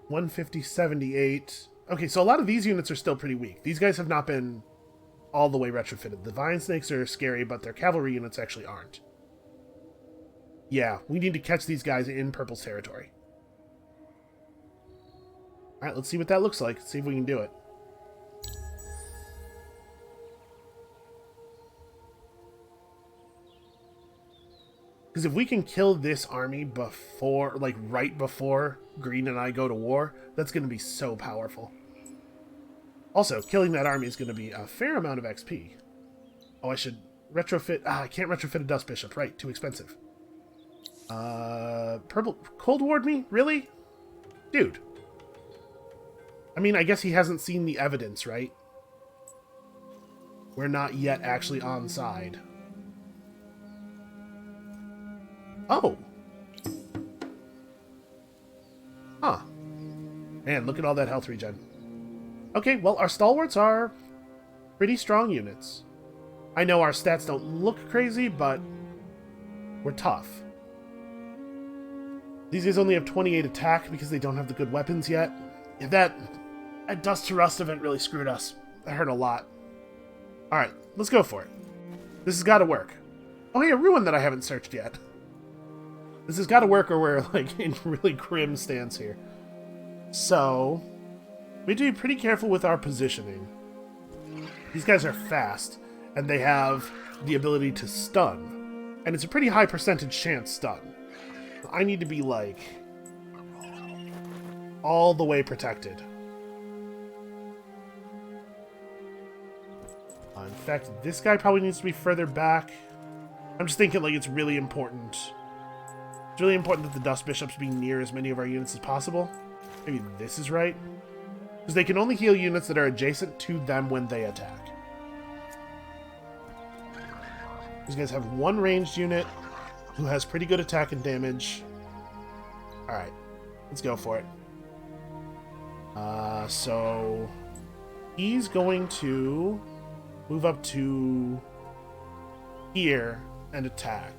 150, 78... Okay, so a lot of these units are still pretty weak. These guys have not been all the way retrofitted. The Vine Snakes are scary, but their cavalry units actually aren't. Yeah, we need to catch these guys in Purple's territory. Alright, let's see what that looks like. See if we can do it. Because if we can kill this army before, like, right before Green and I go to war, that's going to be so powerful. Also, killing that army is going to be a fair amount of XP. Oh, I should retrofit... I can't retrofit a Dust Bishop. Right, too expensive. Purple... Cold Ward me? Really? Dude. I mean, I guess he hasn't seen the evidence, right? We're not yet actually on side. Oh. Huh. Man, look at all that health regen. Okay, well, our stalwarts are pretty strong units. I know our stats don't look crazy, but we're tough. These guys only have 28 attack because they don't have the good weapons yet. Yeah, that Dust to Rust event really screwed us. That hurt a lot. Alright, let's go for it. This has got to work. Oh, hey, a ruin that I haven't searched yet. This has got to work or we're, like, in really grim stance here. So, we have to be pretty careful with our positioning. These guys are fast, and they have the ability to stun. And it's a pretty high percentage chance stun. I need to be, like, all the way protected. In fact, this guy probably needs to be further back. I'm just thinking, like, it's really important. It's really important that the Dust Bishops be near as many of our units as possible. Maybe this is right. Because they can only heal units that are adjacent to them when they attack. These guys have one ranged unit who has pretty good attack and damage. Alright, let's go for it. So he's going to move up to here and attack.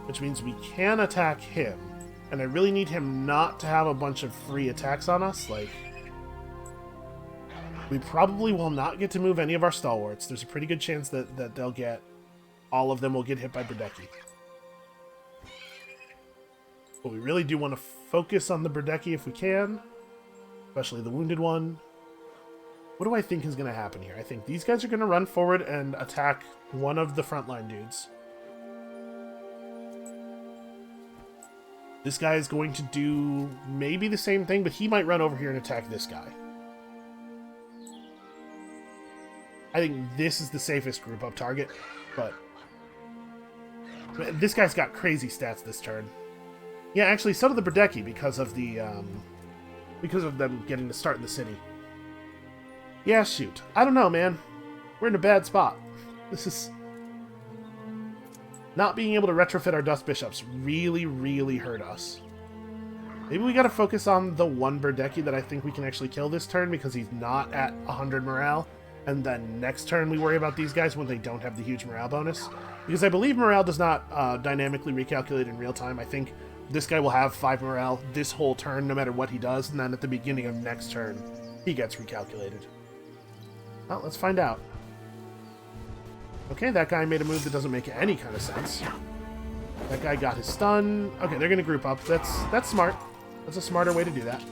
Which means we can attack him. And I really need him not to have a bunch of free attacks on us. Like, we probably will not get to move any of our stalwarts. There's a pretty good chance that they'll get... all of them will get hit by Berdeki. But we really do want to focus on the Berdeki if we can. Especially the wounded one. What do I think is going to happen here? I think these guys are going to run forward and attack one of the frontline dudes. This guy is going to do maybe the same thing, but he might run over here and attack this guy. I think this is the safest group up target, but this guy's got crazy stats this turn. Yeah, actually, so do the Berdeki because of the because of them getting to start in the city. Yeah, shoot. I don't know, man. We're in a bad spot. This is... Not being able to retrofit our Dust Bishops really, really hurt us. Maybe we gotta focus on the one Berdeki that I think we can actually kill this turn because he's not at 100 morale. And then next turn we worry about these guys when they don't have the huge morale bonus. Because I believe morale does not dynamically recalculate in real time. I think this guy will have 5 morale this whole turn no matter what he does. And then at the beginning of next turn, he gets recalculated. Well, let's find out. Okay, that guy made a move that doesn't make any kind of sense. That guy got his stun. Okay, they're going to group up. That's smart. That's a smarter way to do that.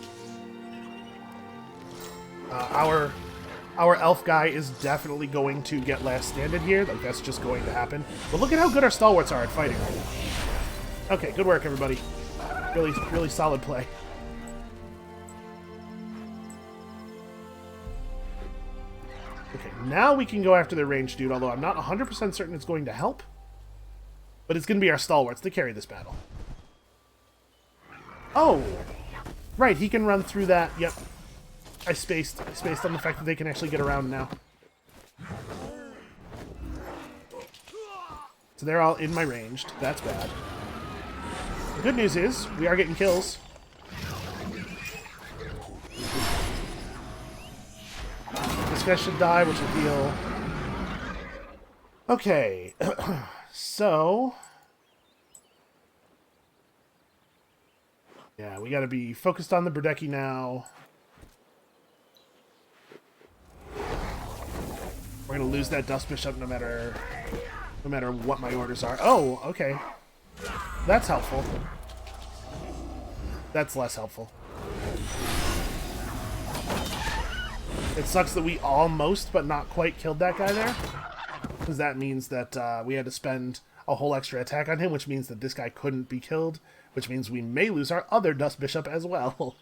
Our elf guy is definitely going to get last standard here. Like, that's just going to happen. But look at how good our stalwarts are at fighting right now. Okay, good work, everybody. Really, really solid play. Okay, now we can go after the ranged dude, although I'm not 100% certain it's going to help. But it's going to be our stalwarts to carry this battle. Oh! Right, he can run through that. Yep. I spaced on the fact that they can actually get around now. So they're all in my ranged. That's bad. The good news is, we are getting kills. This guy should die, which will heal. Okay. So... yeah, we gotta be focused on the Berdeki now. We're gonna lose that Dust Bishop no matter what my orders are. Oh, okay. That's helpful. That's less helpful. It sucks that we almost, but not quite, killed that guy there. Because that means that we had to spend a whole extra attack on him, which means that this guy couldn't be killed, which means we may lose our other Dust Bishop as well.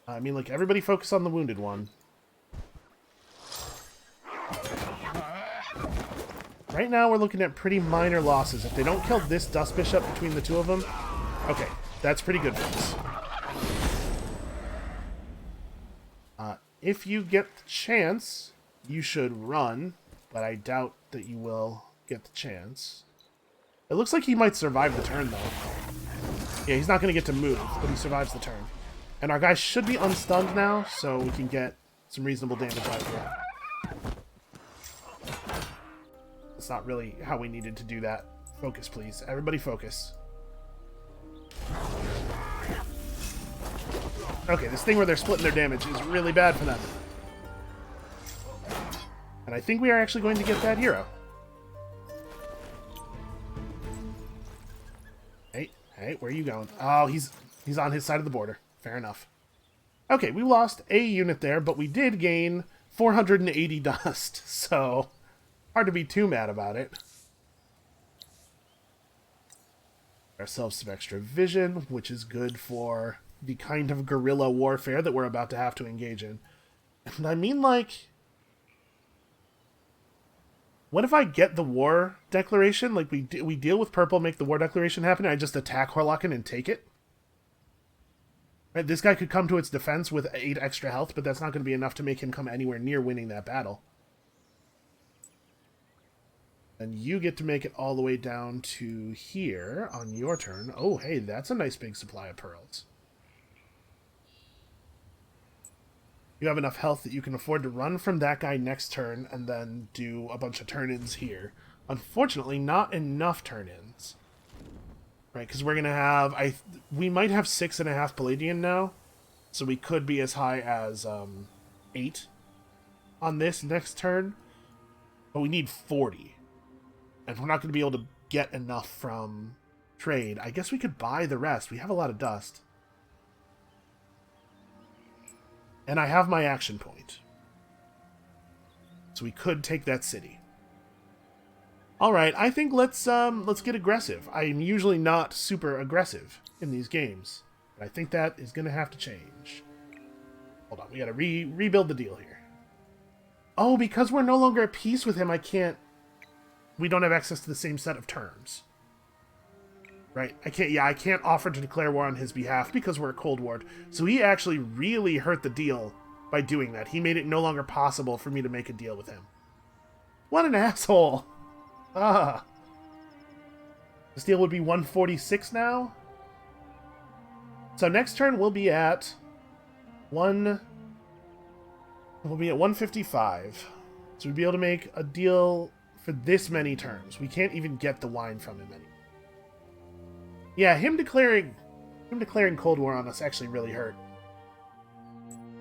I mean, like, everybody focus on the wounded one. Right now, we're looking at pretty minor losses. If they don't kill this Dust Bishop between the two of them, okay, that's pretty good for us. If you get the chance, you should run, but I doubt that you will get the chance. It looks like he might survive the turn, though. Yeah, he's not going to get to move, but he survives the turn. And our guy should be unstunned now, so we can get some reasonable damage out of it. That's not really how we needed to do that. Focus, please. Everybody focus. Okay, this thing where they're splitting their damage is really bad for them. And I think we are actually going to get that hero. Hey, where are you going? Oh, he's on his side of the border. Fair enough. Okay, we lost a unit there, but we did gain 480 dust, so hard to be too mad about it. Ourselves some extra vision, which is good for the kind of guerrilla warfare that we're about to have to engage in. And I mean, like, what if I get the war declaration? Like, we deal with purple, make the war declaration happen, and I just attack Horlocken and take it? Right, this guy could come to its defense with 8 extra health, but that's not going to be enough to make him come anywhere near winning that battle. And you get to make it all the way down to here on your turn. Oh, hey, that's a nice big supply of pearls. You have enough health that you can afford to run from that guy next turn and then do a bunch of turn-ins here. Unfortunately, not enough turn-ins. Right, because we're going to have... we might have 6.5 Palladian now, so we could be as high as 8 on this next turn. But we need 40. And we're not going to be able to get enough from trade. I guess we could buy the rest. We have a lot of dust. And I have my action point. So we could take that city. Alright, I think let's get aggressive. I'm usually not super aggressive in these games. But I think that is going to have to change. Hold on, we got to rebuild the deal here. Oh, because we're no longer at peace with him, I can't... we don't have access to the same set of terms. Right? I can't offer to declare war on his behalf because we're a Cold War. So he actually really hurt the deal by doing that. He made it no longer possible for me to make a deal with him. What an asshole! Ah. The steel would be 146 now. So next turn we'll be at 155. So we'd be able to make a deal for this many turns. We can't even get the wine from him anymore. Yeah, him declaring Cold War on us actually really hurt.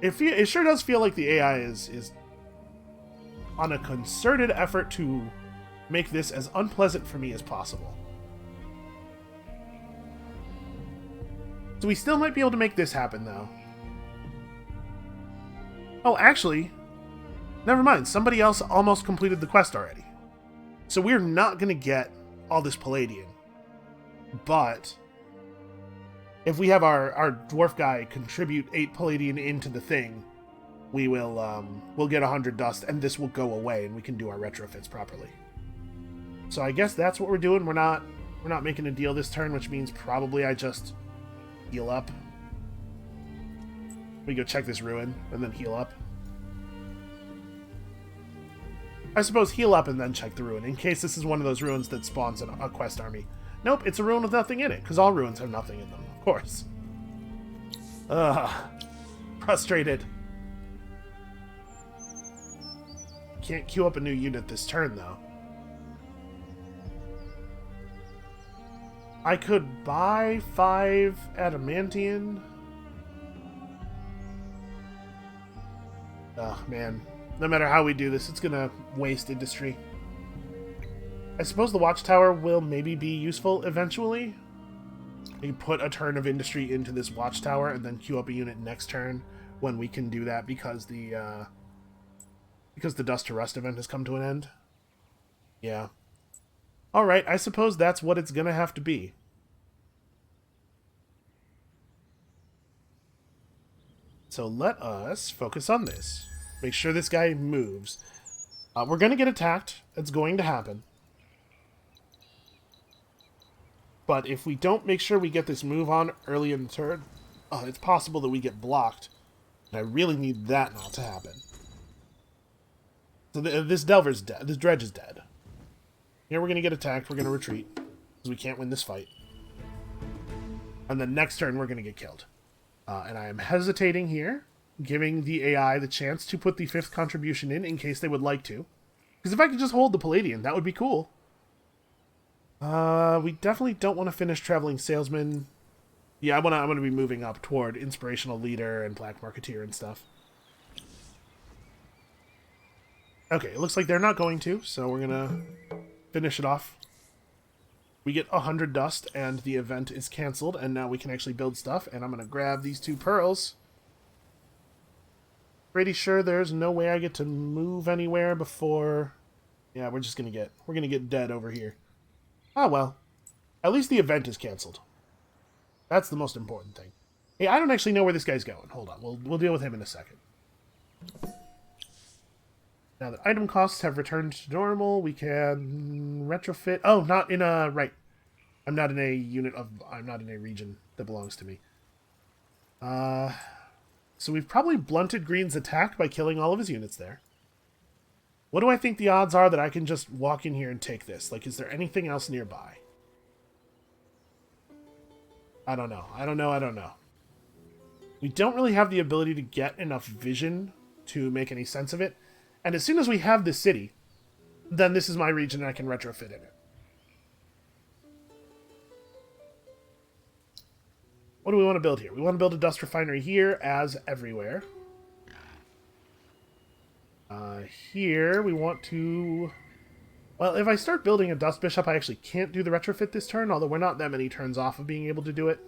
It sure does feel like the AI is on a concerted effort to make this as unpleasant for me as possible. So we still might be able to make this happen, though. Oh, actually, never mind. Somebody else almost completed the quest already. So we're not going to get all this Palladian. But if we have our dwarf guy contribute 8 Palladian into the thing, we will we'll get 100 dust, and this will go away, and we can do our retrofits properly. So I guess that's what we're doing. We're not making a deal this turn, which means probably I just heal up. We go check this ruin and then heal up. I suppose heal up and then check the ruin in case this is one of those ruins that spawns a quest army. Nope, it's a ruin with nothing in it, because all ruins have nothing in them, of course. Ugh. Frustrated. Can't queue up a new unit this turn, though. I could buy 5 adamantium. Oh, man. No matter how we do this, it's gonna waste industry. I suppose the watchtower will maybe be useful eventually. We put a turn of industry into this watchtower and then queue up a unit next turn when we can do that because the Dust to Rust event has come to an end. Yeah. Alright, I suppose that's what it's gonna have to be. So let us focus on this. Make sure this guy moves. We're gonna get attacked. It's going to happen. But if we don't make sure we get this move on early in the turn, it's possible that we get blocked. And I really need that not to happen. So this Delver's dead. This Dredge is dead. Here we're going to get attacked. We're going to retreat. Because we can't win this fight. And then next turn we're going to get killed. And I am hesitating here, giving the AI the chance to put the 5th contribution in case they would like to. Because if I could just hold the Palladian, that would be cool. We definitely don't want to finish Traveling Salesman. Yeah, I'm gonna be moving up toward Inspirational Leader and Black Marketeer and stuff. Okay, it looks like they're not going to, so we're gonna finish it off. We get 100 dust, and the event is cancelled, and now we can actually build stuff, and I'm gonna grab these 2 pearls. Pretty sure there's no way I get to move anywhere before... Yeah, we're gonna get dead over here. Ah, well. At least the event is cancelled. That's the most important thing. Hey, I don't actually know where this guy's going. Hold on. We'll deal with him in a second. Now that item costs have returned to normal, we can retrofit... Oh, not in a... Right. I'm not in a region that belongs to me. So we've probably blunted Green's attack by killing all of his units there. What do I think the odds are that I can just walk in here and take this? Like, is there anything else nearby? I don't know. We don't really have the ability to get enough vision to make any sense of it. And as soon as we have this city, then this is my region and I can retrofit in it. What do we want to build here? We want to build a dust refinery here, as everywhere. Here, we want to... Well, if I start building a Dust Bishop, I actually can't do the retrofit this turn, although we're not that many turns off of being able to do it.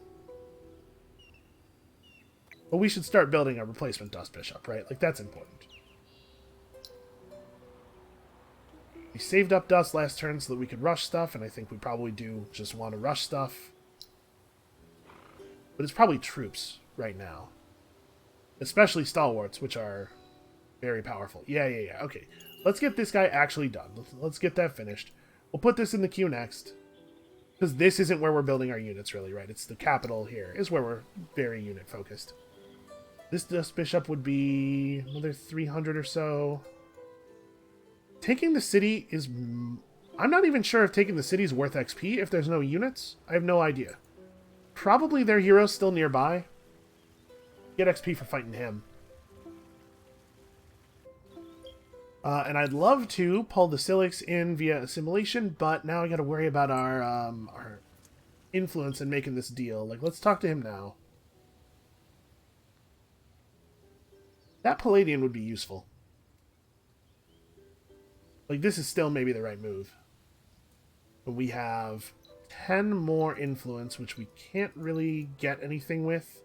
But we should start building a replacement Dust Bishop, right? Like, that's important. We saved up dust last turn so that we could rush stuff, and I think we probably do just want to rush stuff. But it's probably troops right now. Especially stalwarts, which are very powerful. Yeah. Okay. Let's get this guy actually done. Let's get that finished. We'll put this in the queue next. Because this isn't where we're building our units, really, right? It's the capital here is where we're very unit-focused. This Dust Bishop would be another 300 or so. Taking the city is I'm not even sure if taking the city's worth XP if there's no units. I have no idea. Probably their hero's still nearby. Get XP for fighting him. And I'd love to pull the Silix in via assimilation, but now I got to worry about our influence in making this deal. Like, let's talk to him now. That Palladian would be useful. Like, this is still maybe the right move. But we have 10 more influence, which we can't really get anything with.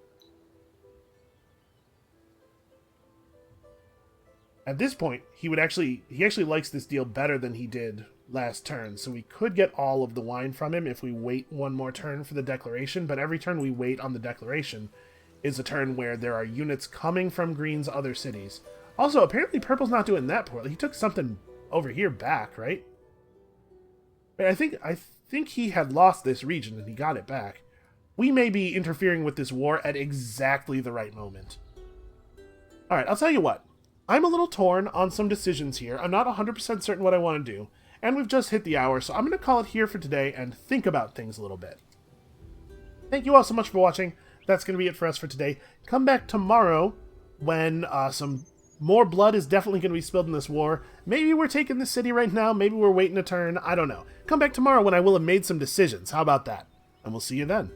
At this point, he actually likes this deal better than he did last turn, so we could get all of the wine from him if we wait one more turn for the declaration, but every turn we wait on the declaration is a turn where there are units coming from Green's other cities. Also, apparently Purple's not doing that poorly. He took something over here back, right? I think he had lost this region and he got it back. We may be interfering with this war at exactly the right moment. Alright, I'll tell you what. I'm a little torn on some decisions here. I'm not 100% certain what I want to do. And we've just hit the hour, so I'm going to call it here for today and think about things a little bit. Thank you all so much for watching. That's going to be it for us for today. Come back tomorrow when some more blood is definitely going to be spilled in this war. Maybe we're taking the city right now. Maybe we're waiting a turn. I don't know. Come back tomorrow when I will have made some decisions. How about that? And we'll see you then.